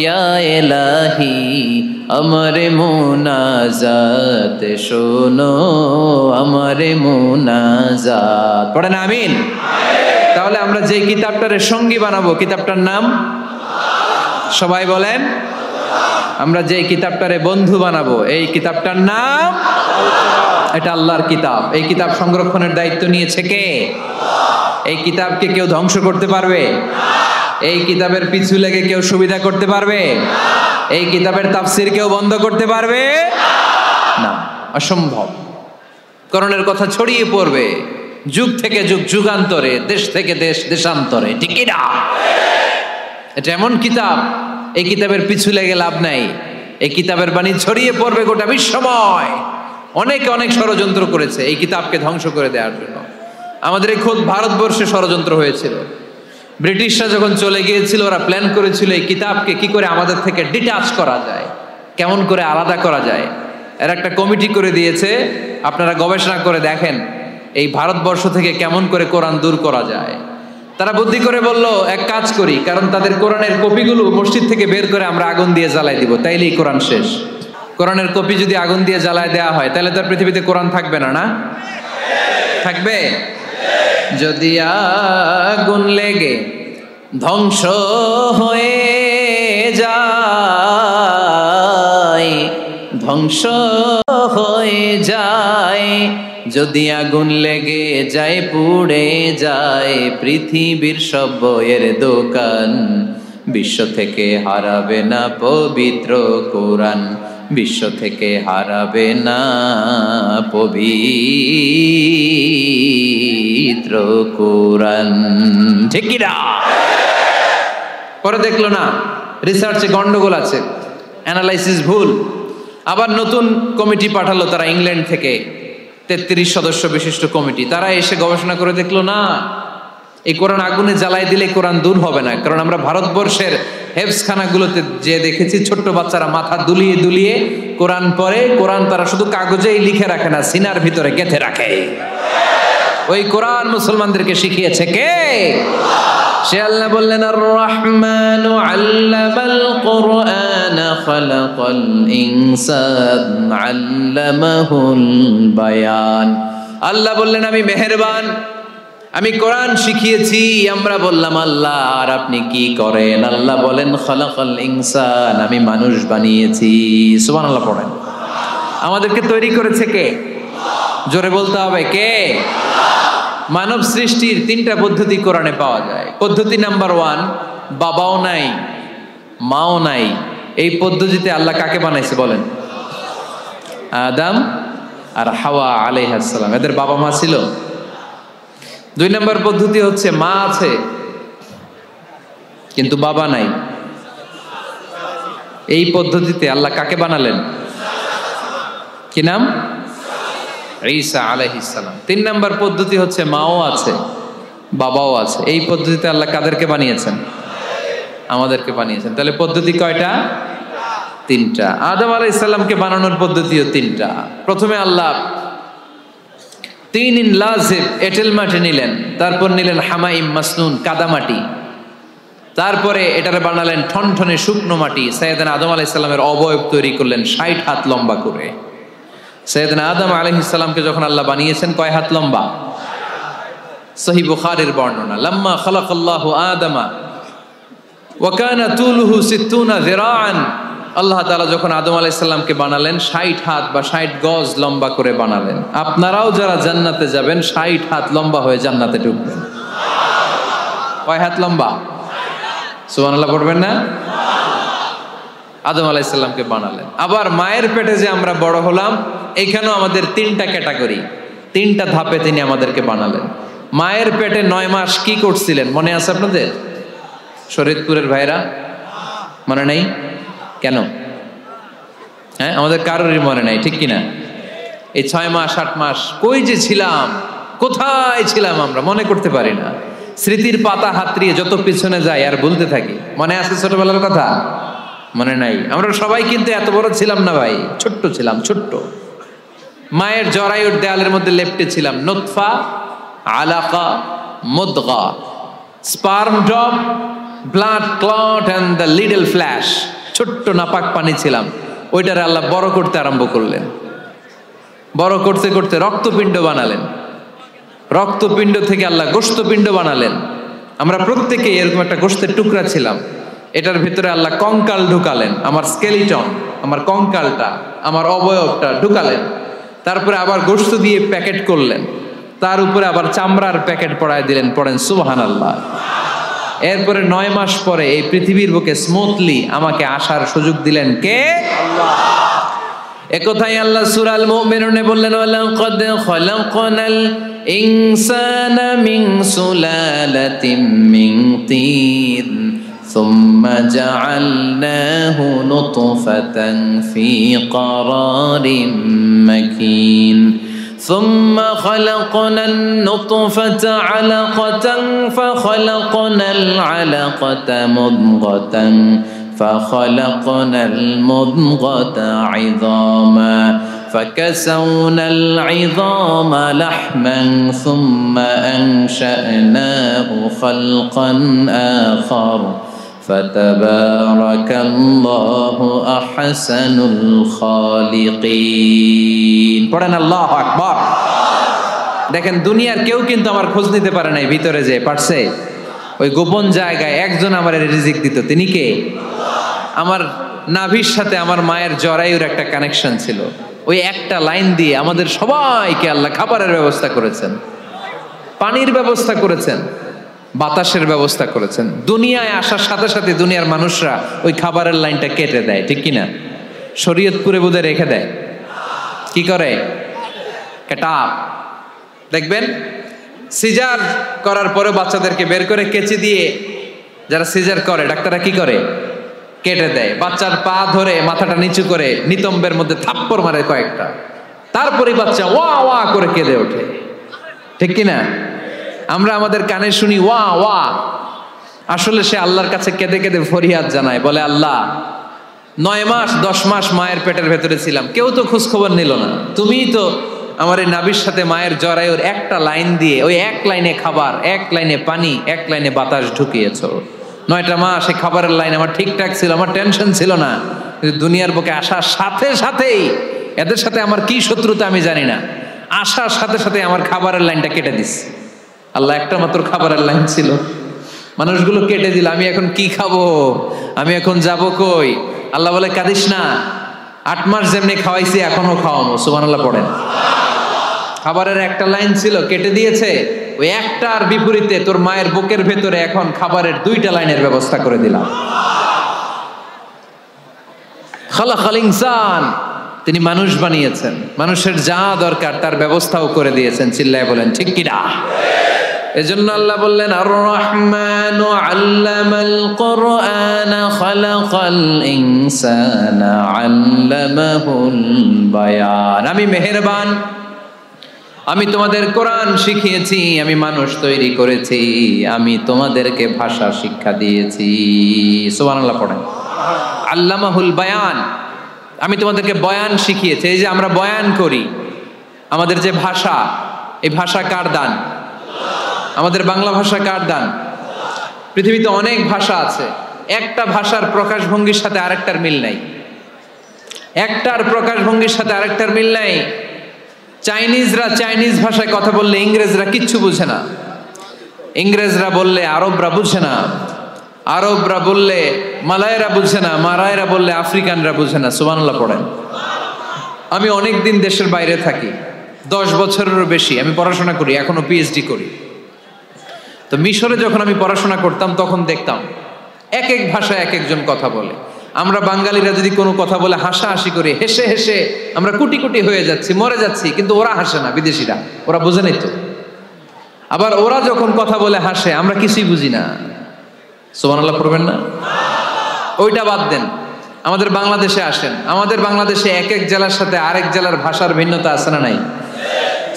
ইয়া ইলাহি আমার মুনাজাত, শোনো আমার মুনাজাত। পড়েন আমিন। তাহলে আমরা যে কিতাবটারে সঙ্গী বানাবো, কিতাবটার নাম সবাই বলেন। আমরা যে কিতাবটারে বন্ধু বানাবো, এই কিতাবটার নাম, এটা আল্লাহর কিতাব। এই কিতাব সংরক্ষণের দায়িত্ব নিয়েছে কে? এই কিতাবকে কেউ ধ্বংস করতে পারবে? এই কিতাবের পিছু লেগে কেউ সুবিধা করতে পারবে? এই কিতাবের তাফসির কেউ বন্ধ করতে পারবে না, অসম্ভব। কোরআনের কথা ছড়িয়ে পড়বে যুগ থেকে যুগ, যুগান্তরে, দেশ থেকে দেশ, দেশান্তরে, ঠিক না? এটা এমন কিতাব, এই কিতাবের পিছু লেগে লাভ নাই। এই কিতাবের বাণী ছড়িয়ে পড়বে গোটা বিশ্বময়। অনেকে অনেক ষড়যন্ত্র করেছে এই কিতাবকে ধ্বংস করে দেওয়ার জন্য। আমাদের এই খোদ ভারতবর্ষে ষড়যন্ত্র হয়েছিল। ব্রিটিশরা যখন চলে গিয়েছিল, ওরা প্ল্যান করেছিল এই কিতাবকে কি করে আমাদের থেকে ডিটাচ করা যায়, কেমন করে আলাদা করা যায়। এর একটা কমিটি করে দিয়েছে, আপনারা গবেষণা করে দেখেন এই ভারতবর্ষ থেকে কেমন করে কোরআন দূর করা যায়। তারা বুদ্ধি করে বলল, এক কাজ করি, কারণ তাদের কোরআনের কপিগুলো মসজিদ থেকে বের করে আমরা আগুন দিয়ে জ্বালাই দিব, তাইলেই কোরআন শেষ। কোরআনের কপি যদি আগুন দিয়ে জ্বালায় দেওয়া হয়, তাহলে তো আর পৃথিবীতে কোরআন থাকবে না, না থাকবে? যদি আগুন লেগে ধ্বংস হয়ে যায়, ধ্বংস হয়ে যায়, যদি আগুন লেগে যায়, পুড়ে যায় পৃথিবীর সব বইয়ের দোকান, বিশ্ব থেকে হারাবে না পবিত্র কোরআন, বিশ্ব থেকে হারাবে না পবিত্র কোরআন, ঠিক কি না? পরে দেখলো না রিসার্চে গন্ডগোল আছে, অ্যানালাইসিস ভুল। আবার নতুন কমিটি পাঠালো তারা ইংল্যান্ড থেকে, 33 সদস্য বিশিষ্ট কমিটি। তারা এসে গবেষণা করে দেখলো না, এই কোরআন আগুনে জ্বালাই দিলে কোরআন দূর হবে না। কারণ আমরা ভারতবর্ষের হেফজখানাগুলোতে যে দেখেছি, ছোট্ট বাচ্চারা মাথা দুলিয়ে দুলিয়ে কোরআন পড়ে। কোরআন তারা শুধু কাগজেই লিখে রাখে না, সিনার ভিতরে গেঁথে রাখে। ওই কোরআন মুসলমানদেরকে শিখিয়েছে কে? সে আল্লাহ বললেন, আর রহমানু আল্লামাল কোরআন খালাকাল ইনসান আল্লামাহুল বায়ান। আল্লাহ বললেন, আমি মেহেরবান, আমি কোরআন শিখিয়েছি। আমরা বললাম, আল্লাহ আর আপনি কি করেন? আল্লাহ বলেন, খালাকাল ইনসান, আমি মানুষ বানিয়েছি। সুবহানাল্লাহ পড়েন। আমাদেরকে তৈরি করেছে কে? জোরে বলতে হবে, কে? মানব সৃষ্টির 3টা পদ্ধতি কোরআনে পাওয়া যায়। পদ্ধতি নাম্বার 1, বাবাও নাই মাও নাই। এই পদ্ধতিতে আল্লাহ কাকে বানাইছে বলেন? আদম আর হাওয়া আলাইহিস সালাম, এদের বাবা মা ছিল। 2 নম্বর পদ্ধতি হচ্ছে মা আছে কিন্তু বাবা নাই। এই পদ্ধতিতে আল্লাহ কাকে বানালেন? কি নাম? ঈসা আলাইহিস সালাম। 3 নম্বর পদ্ধতি হচ্ছে মাও আছে বাবাও আছে। এই পদ্ধতিতে আল্লাহ কাদেরকে বানিয়েছেন? আমাদেরকে বানিয়েছেন। তাহলে পদ্ধতি কয়টা? 3টা। আদম আলাইহিস সালামকে বানানোর পদ্ধতিও 3টা। প্রথমে আল্লাহ তিনিন লাজিব এঁটেল মাটি নিলেন, তারপর নিলেন হামাইম মাসনুন কাদামাটি, তারপরে এটারে বানালেন ঠনঠনে শুকনো মাটি। সাইয়েদনা আদম আলাইহিস সালামের অবয়ব তৈরি করলেন 60 হাত লম্বা করে। সাইয়েদনা আদম আলাইহিস সালামকে যখন আল্লাহ বানিয়েছেন কয় হাত লম্বা? সহিহ বুখারীর বর্ণনা, লাম্মা খালাকাল্লাহু আদামা ওয়া কানা তুলুহু 60 যিরাআন। আল্লাহ তাআলা যখন আদম আলাইহিস সালামকে বানালেন 60 হাত বা 60 গজ লম্বা করে বানালেন। আপনারাও যারা জান্নাতে যাবেন 60 হাত লম্বা হয়ে জান্নাতে ঢুকবেন। কয় হাত লম্বা? সুবহানাল্লাহ পড়বেন না? আদম আলাইহিস সালামকে বানালেন। আবার মায়ের পেটে যে আমরা বড় হলাম, এখানেও আমাদের 3টা ক্যাটাগরি, 3টা ধাপে তিনি আমাদেরকে বানালেন। মায়ের পেটে 9 মাস কি করছিলেন মনে আছে আপনাদের? শরীয়তপুরের ভাইরা মনে নেই কেন? হ্যাঁ, আমাদের কারোরই মনে নাই, ঠিক কিনা? এই 6 মাস 8 মাস কই যে ছিলাম, কোথায় ছিলাম আমরা মনে করতে পারি না। স্মৃতির পাতা হাতড়িয়ে যত পিছনে যাই আর বলতে থাকি। মনে আছে ছোটবেলার কথা? মনে নাই। আমরা সবাই কিন্তু এত বড় ছিলাম না ভাই, ছোট্ট ছিলাম, ছোট্ট। মায়ের জরায়ুর দেয়ালের মধ্যে লেপ্টে ছিলাম নুতফা, আলাকা, মুদগা, sperm drop, blood clot and the little flesh. ছোট্ট নাপাক পানি ছিলাম, ওইটারে আল্লাহ বড় করতে আরম্ভ করলেন। বড় করতে করতে রক্তপিণ্ড বানালেন, রক্তপিণ্ড থেকে আল্লাহ গোশতপিণ্ড বানালেন। আমরা প্রত্যেকে এরকম একটা গোশতের টুকরা ছিলাম। এটার ভিতরে আল্লাহ কঙ্কাল ঢুকালেন, আমার স্কেলিটন, আমার কঙ্কালটা, আমার অবয়বটা ঢুকালেন। তারপরে আবার গোশত দিয়ে প্যাকেট করলেন, তার উপরে আবার চামড়ার প্যাকেট পড়ায় দিলেন। পড়েন সুবহানাল্লাহ। এরপরে 9 মাস পরে এই পৃথিবীর বুকে স্মুথলি আমাকে আসার সুযোগ দিলেন কে? আল্লাহ। একথাই আল্লাহ সূরা আল মুমিনুনে বললেন, ওয়ালাকাদ খালাকনাল ইনসানা মিন সুলালাতিন মিন তিন সুম্মা জাআলনাহু নুতফাতান ফি ক্বারারিন মাকিন ثم خلقنا النطفة علقة فخلقنا العلقة مضغة فخلقنا المضغة عظاما فكسونا العظام لحما ثم أنشأناه خلقا آخر فتبارك الله أحسن الخالقين। পড়েন আল্লাহু আকবার। দেখেন দুনিয়ার কেউ কিন্তু আমার খোঁজ নিতে পারে নাই, ভিতরে যে পারছে ওই গোপন জায়গায় একজন আমার রিজিক দিত। তিনি কে? আমার নাভির সাথে আমার মায়ের জরায়ুর একটা কানেকশন ছিল। ওই একটা লাইন দিয়ে আমাদের সবাইকে আল্লাহ খাবারের ব্যবস্থা করেছেন, পানির ব্যবস্থা করেছেন, বাতাসের ব্যবস্থা করেছেন। দুনিয়ায় আসার সাথে সাথে দুনিয়ার মানুষরা ওই খাবারের লাইনটা কেটে দেয়, ঠিক কিনা? শরীয়তপুরে বোধহয় রেখে দেয়। কি করে? কাটাপ। দেখবেন সিজার করার পরে বাচ্চাদেরকে বের করে কেচি দিয়ে যারা সিজার করে ডাক্তাররা কি করে? কেটে দেয়। বাচ্চার পা ধরে মাথাটা নিচু করে নিতম্বের মধ্যে থাপ্পড় মারে কয়েকটা, তারপরে বাচ্চা ওয়া ওয়া করে কেঁদে ওঠে, ঠিক কিনা? আমরা আমাদের কানে শুনি ওয়া ওয়া, আসলে সে আল্লাহর কাছে কেঁদে কেঁদে ফরিয়াদ জানায়, বলে আল্লাহ 9 মাস 10 মাস মায়ের পেটের ভেতরে ছিলাম, কেউ তো খোঁজ খবর নিল না। তুমিই তো আমার এই নাভির সাথে মায়ের জরায়ুর একটা লাইন দিয়ে ওই এক লাইনে খাবার, এক লাইনে পানি, এক লাইনে বাতাস ঢুকিয়েছো। 9টা মাস এই খাবারের লাইন আমার ঠিকঠাক ছিল, আমার টেনশন ছিল না। কিন্তু দুনিয়ার বুকে আসার সাথে সাথেই এদের সাথে আমার কি শত্রুতা আমি জানি না, আসার সাথে সাথে আমার খাবারের লাইনটা কেটে দিস। আল্লাহ একটা মাত্র খাবারের লাইন ছিল, মানুষগুলো কেটে দিল। আমি এখন কি খাবো? আমি এখন যাব কই? আল্লাহ বলে কাঁদিস না, 8 মাস যেমনি খাওয়াইছি এখনো খাওয়াবো। সুবহানাল্লাহ পড়েন। খাবারের একটা লাইন ছিল, কেটে দিয়েছে। ওই একটার বিপরীতে তোর মায়ের বুকের ভেতরে এখন খাবারের 2টা লাইনের ব্যবস্থা করে দিলাম। খালাকাল ইনসান, তিনি মানুষ বানিয়েছেন, মানুষের যা দরকার তার ব্যবস্থাও করে দিয়েছেন। চিল্লায় বলেন ঠিক কিনা? এজন্য আল্লাহ বললেন আর রহমানু আল্লামাল কুরআনা খালাকাল ইনসানা আল্লামাহুল বায়ান। আমি মেহেরবান, আমি তোমাদের কোরআন শিখিয়েছি, আমি মানুষ তৈরি করেছি, আমি তোমাদেরকে ভাষা শিক্ষা দিয়েছি। সুবহানাল্লাহ পড়েন। আল্লামাহুল বায়ান, আমি তোমাদেরকে বয়ান শিখিয়েছি। এই যে আমরা বয়ান করি, আমাদের যে ভাষা, এই ভাষা কার দান? আমাদের বাংলা ভাষা কার দান? পৃথিবীতে অনেক ভাষা আছে, একটা ভাষার প্রকাশভঙ্গির সাথে আরেকটার মিল নাই। একটার প্রকাশভঙ্গির সাথে আরেকটার মিল নাই। চাইনিজরা চাইনিজ ভাষায় কথা বললে ইংরেজরা কিচ্ছু বুঝে না, ইংরেজরা বললে আরবরা বুঝে না, আরবরা বললে মালায়রা বুঝে না, মারায়রা বললে আফ্রিকানরা বুঝে না। সুবহানাল্লাহ পড়েন। আমি অনেক দিন দেশের বাইরে থাকি, 10 বছরেরও বেশি আমি পড়াশোনা করি, এখনো পিএইচডি করি। তো মিশরে যখন আমি পড়াশোনা করতাম তখন দেখতাম এক এক ভাষায় এক একজন কথা বলে। আমরা বাঙালিরা যদি কোনো কথা বলে হাসাহাসি করি, হেসে হেসে আমরা কুটি কুটি হয়ে যাচ্ছি, মরে যাচ্ছি, কিন্তু ওরা হাসে না, বিদেশিরা, ওরা বোঝে নাই তো। আবার ওরা যখন কথা বলে হাসে, আমরা কিছুই বুঝি না। সুবহানাল্লাহ পড়বেন না? ওইটা বাদ দেন, আমাদের বাংলাদেশে আসেন। আমাদের বাংলাদেশে এক এক জেলার সাথে আরেক জেলার ভাষার ভিন্নতা আছে না নাই?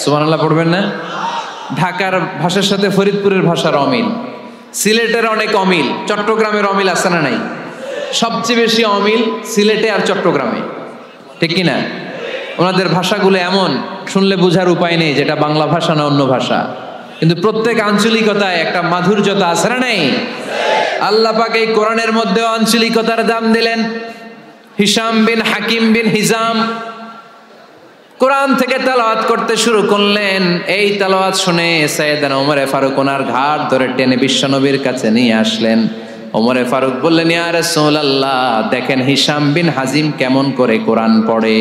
সুবহানাল্লাহ পড়বেন না? ঢাকার ভাষার সাথে ফরিদপুরের ভাষার অমিল, সিলেটের অনেক অমিল, চট্টগ্রামের অমিল আছে না নাই? সবচেয়ে বেশি অমিল সিলেটে আর চট্টগ্রামে, ঠিক কিনা? ওনাদের ভাষাগুলো এমন, শুনলে বোঝার উপায় নেই যেটা বাংলা ভাষা না অন্য ভাষা, কিন্তু প্রত্যেক আঞ্চলিকতায় একটা মাধুর্যতা আছে না নাই? আল্লাহ পাক এই কোরআনের মধ্যে আঞ্চলিকতার দাম দিলেন। হিশাম বিন হাকিম বিন হিজাম কোরআন থেকে তেলাওয়াত করতে শুরু করলেন। এই তেলাওয়াত শুনে সাইয়েদনা ওমরে ফারুক ওনার ঘাড় ধরে টেনে বিশ্বনবীর কাছে নিয়ে আসলেন। ওমরে ফারুক বললেন, ইয়া রাসূলুল্লাহ, দেখেন হিশাম বিন হাজিম কেমন করে কোরআন পড়ে,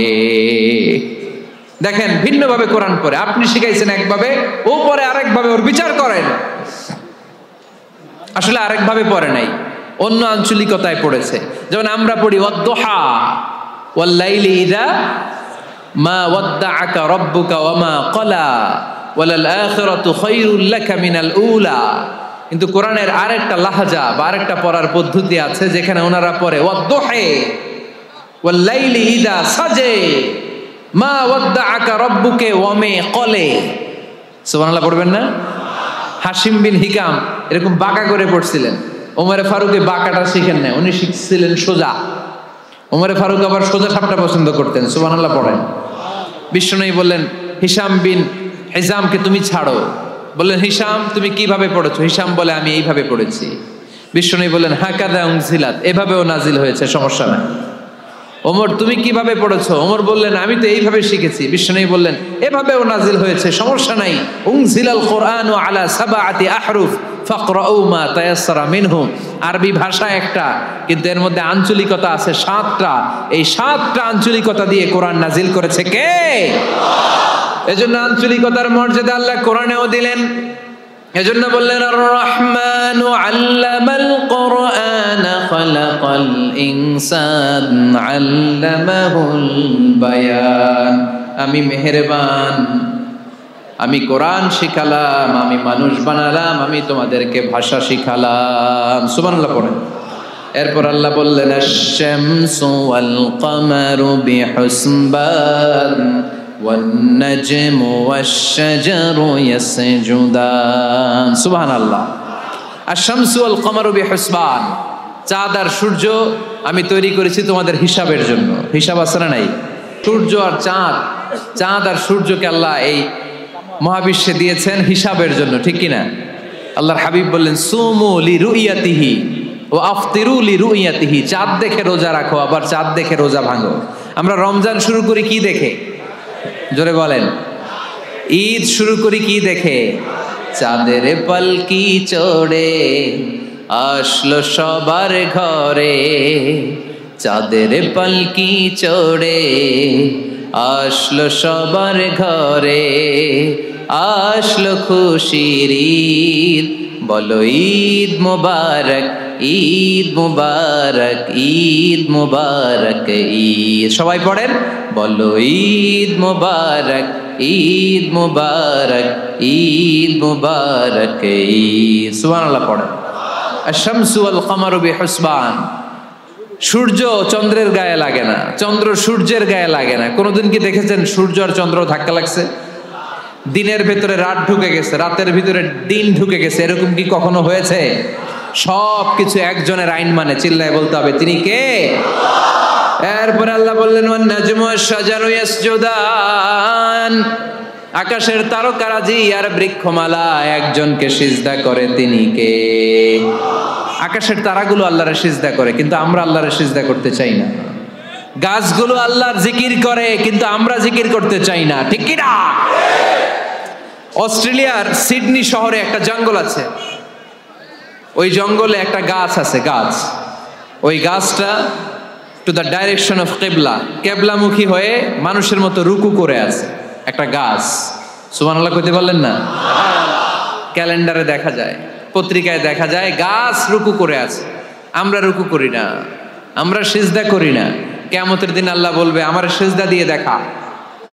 দেখেন ভিন্নভাবে কোরআন পড়ে। আপনি শিখাইছেন একভাবে, ও পড়ে আরেকভাবে, ওর বিচার করেন। আসলে আরেকভাবে পড়ে নাই, অন্য আঞ্চলিকতায় পড়েছে। যেমন আমরা পড়ি ওয়াদ-দুহা ওয়াল লাইলি ইযা মা ওয়াদ্দাআকা রাব্বুকা ওয়া মা ক্বালা ওয়ালাল আখিরাতু খায়রুল লাকা মিনাল উলা। কিন্তু কোরআনের আরেকটা লাহাজা বা আরেকটা পড়ার পদ্ধতি আছে, যেখানে ওনারা পড়ে ওয়াদ-দুহা ওয়াল লাইলি ইযা সাজে মা ওয়াদ্দাআকা রাব্বুকা ওয়া মা ক্বালা। সুবহানাল্লাহ পড়বেন না? হাশিম বিন হিকাম এরকম বাঁকা করে পড়ছিলেন। ওমরে ফারুকে বাঁকাটা শিখেন না, উনি শিখছিলেন সোজা। ওমরে ফারুক আবার সোজা সাপটা পছন্দ করতেন। সুবহানাল্লাহ পড়েন। বিশ্বনবী বললেন, হিশাম বিন হিজামকে তুমি ছাড়ো। বললেন, হিশাম তুমি কিভাবে পড়েছো? হিশাম বলে, আমি এইভাবে পড়েছি। বিশ্বনবী বললেন, হাকাযা উনজিলাত, এভাবেও নাজিল হয়েছে, সমস্যা নাই। ওমর তুমি কিভাবে পড়েছো? ওমর বললেন, আমি তো এইভাবে শিখেছি। বিশ্বনবী বললেন, এভাবেও নাজিল হয়েছে, সমস্যা নাই। উনজিলাল কুরআনু আলা সাবআতি আহরুফ ফাকরাউ মা তায়াসসারা মিনহু। আরবি ভাষা একটা, কিন্তু এর মধ্যে আঞ্চলিকতা আছে 7টা। এই 7টা আঞ্চলিকতা দিয়ে কোরআন নাজিল করেছে কে? এজন্য আঞ্চলিকতার মর্যাদা আল্লাহ কোরআনেও দিলেন। এজন্য বললেন, আর রহমানু আল্লামাল কুরআন খালাকাল ইনসান আল্লামাহুল বায়ান। আমি মেহেরবান, আমি কোরআন শিখালাম, আমি মানুষ বানালাম, আমি তোমাদেরকে ভাষা শিখালাম। সুবহানাল্লাহ পড়েন। এরপর আল্লাহ বললেন, আশ-শামসু ওয়াল কামারু বিহুসবান ওয়ান নাজমু ওয়াশ-শাজারু ইয়াসজুদান। সুবহানাল্লাহ। আশ-শামসু ওয়াল কামারু বিহুসবান, চাঁদ আর সূর্য আমি তৈরি করেছি তোমাদের হিসাবের জন্য। হিসাব আছে না নাই? সূর্য আর চাঁদ, চাঁদ আর সূর্যকে আল্লাহ এই মহাবিশ্বে দিয়েছেন হিসাবের জন্য, ঠিক কিনা? আল্লাহর হাবিব বললেন, সুমু লিরুইয়াতিহি ওয়া আফতিরু লিরুইয়াতিহি। চাঁদ দেখে রোজা রাখো, আবার চাঁদ দেখে রোজা ভাঙো। আমরা রমজান শুরু করি কি দেখে? জোরে বলেন। ঈদ শুরু করি কি দেখে? চাঁদের পালকি চড়ে আসলো সবার ঘরে, চাঁদের পালকি চড়ে আসলো সবার ঘরে, আসলো খুশির ঈদ, বলো ঈদ মুবারক, ঈদ মুবারক, ঈদ মুবারক ঈদ। সবাই পড়েন, বলো ঈদ মুবারক, ঈদ মুবারক, ঈদ মুবারক ঈদ। সুবহানাল্লাহ পড়েন। আশ-শামসু ওয়াল কামারু বিহুসবান। সূর্য চন্দ্রের গায়ে লাগে না, চন্দ্র সূর্যের গায়ে লাগে না। কোনোদিন কি দেখেছেন সূর্য আর চন্দ্র ধাক্কা লাগছে? দিনের ভেতরে রাত ঢুকে গেছে, রাতের ভিতরে দিন ঢুকে গেছে, এরকম কি কখনো হয়েছে? সব কিছু একজনের আইন মানে, চিল্লায় বলতে হবে, তিনি কে? এরপরে আল্লাহ বললেন, ওয়ান নাজমু ওয়াশ-শাজারু ইয়াসজুদান। আকাশের তারকারাজি আর বৃক্ষমালা একজনকে সিজদা করে, তিনি কে? আকাশের তারাগুলো আল্লাহরে সিজদা করে, কিন্তু আমরা আল্লাহরে সিজদা করতে চাই না। গাছগুলো আল্লাহর জিকির করে, কিন্তু আমরা জিকির করতে চাই না, ঠিক কি না? অস্ট্রেলিয়ার সিডনি শহরে একটা জঙ্গল আছে, ওই জঙ্গলে একটা গাছ আছে, গাছ, ওই গাছটা টু দ্য ডাইরেকশন অফ কেবলা, কেবলামুখী হয়ে মানুষের মতো রুকু করে আছে একটা গাছ। সুবহানাল্লাহ কইতে পারলেন না? ক্যালেন্ডারে দেখা যায়, পত্রিকায় দেখা যায়, গাছ রুকু করে আছে। আমরা রুকু করি না, আমরা সিজদা করি না। কিয়ামতের দিন আল্লাহ বলবে, আমার সিজদা দিয়ে দেখা।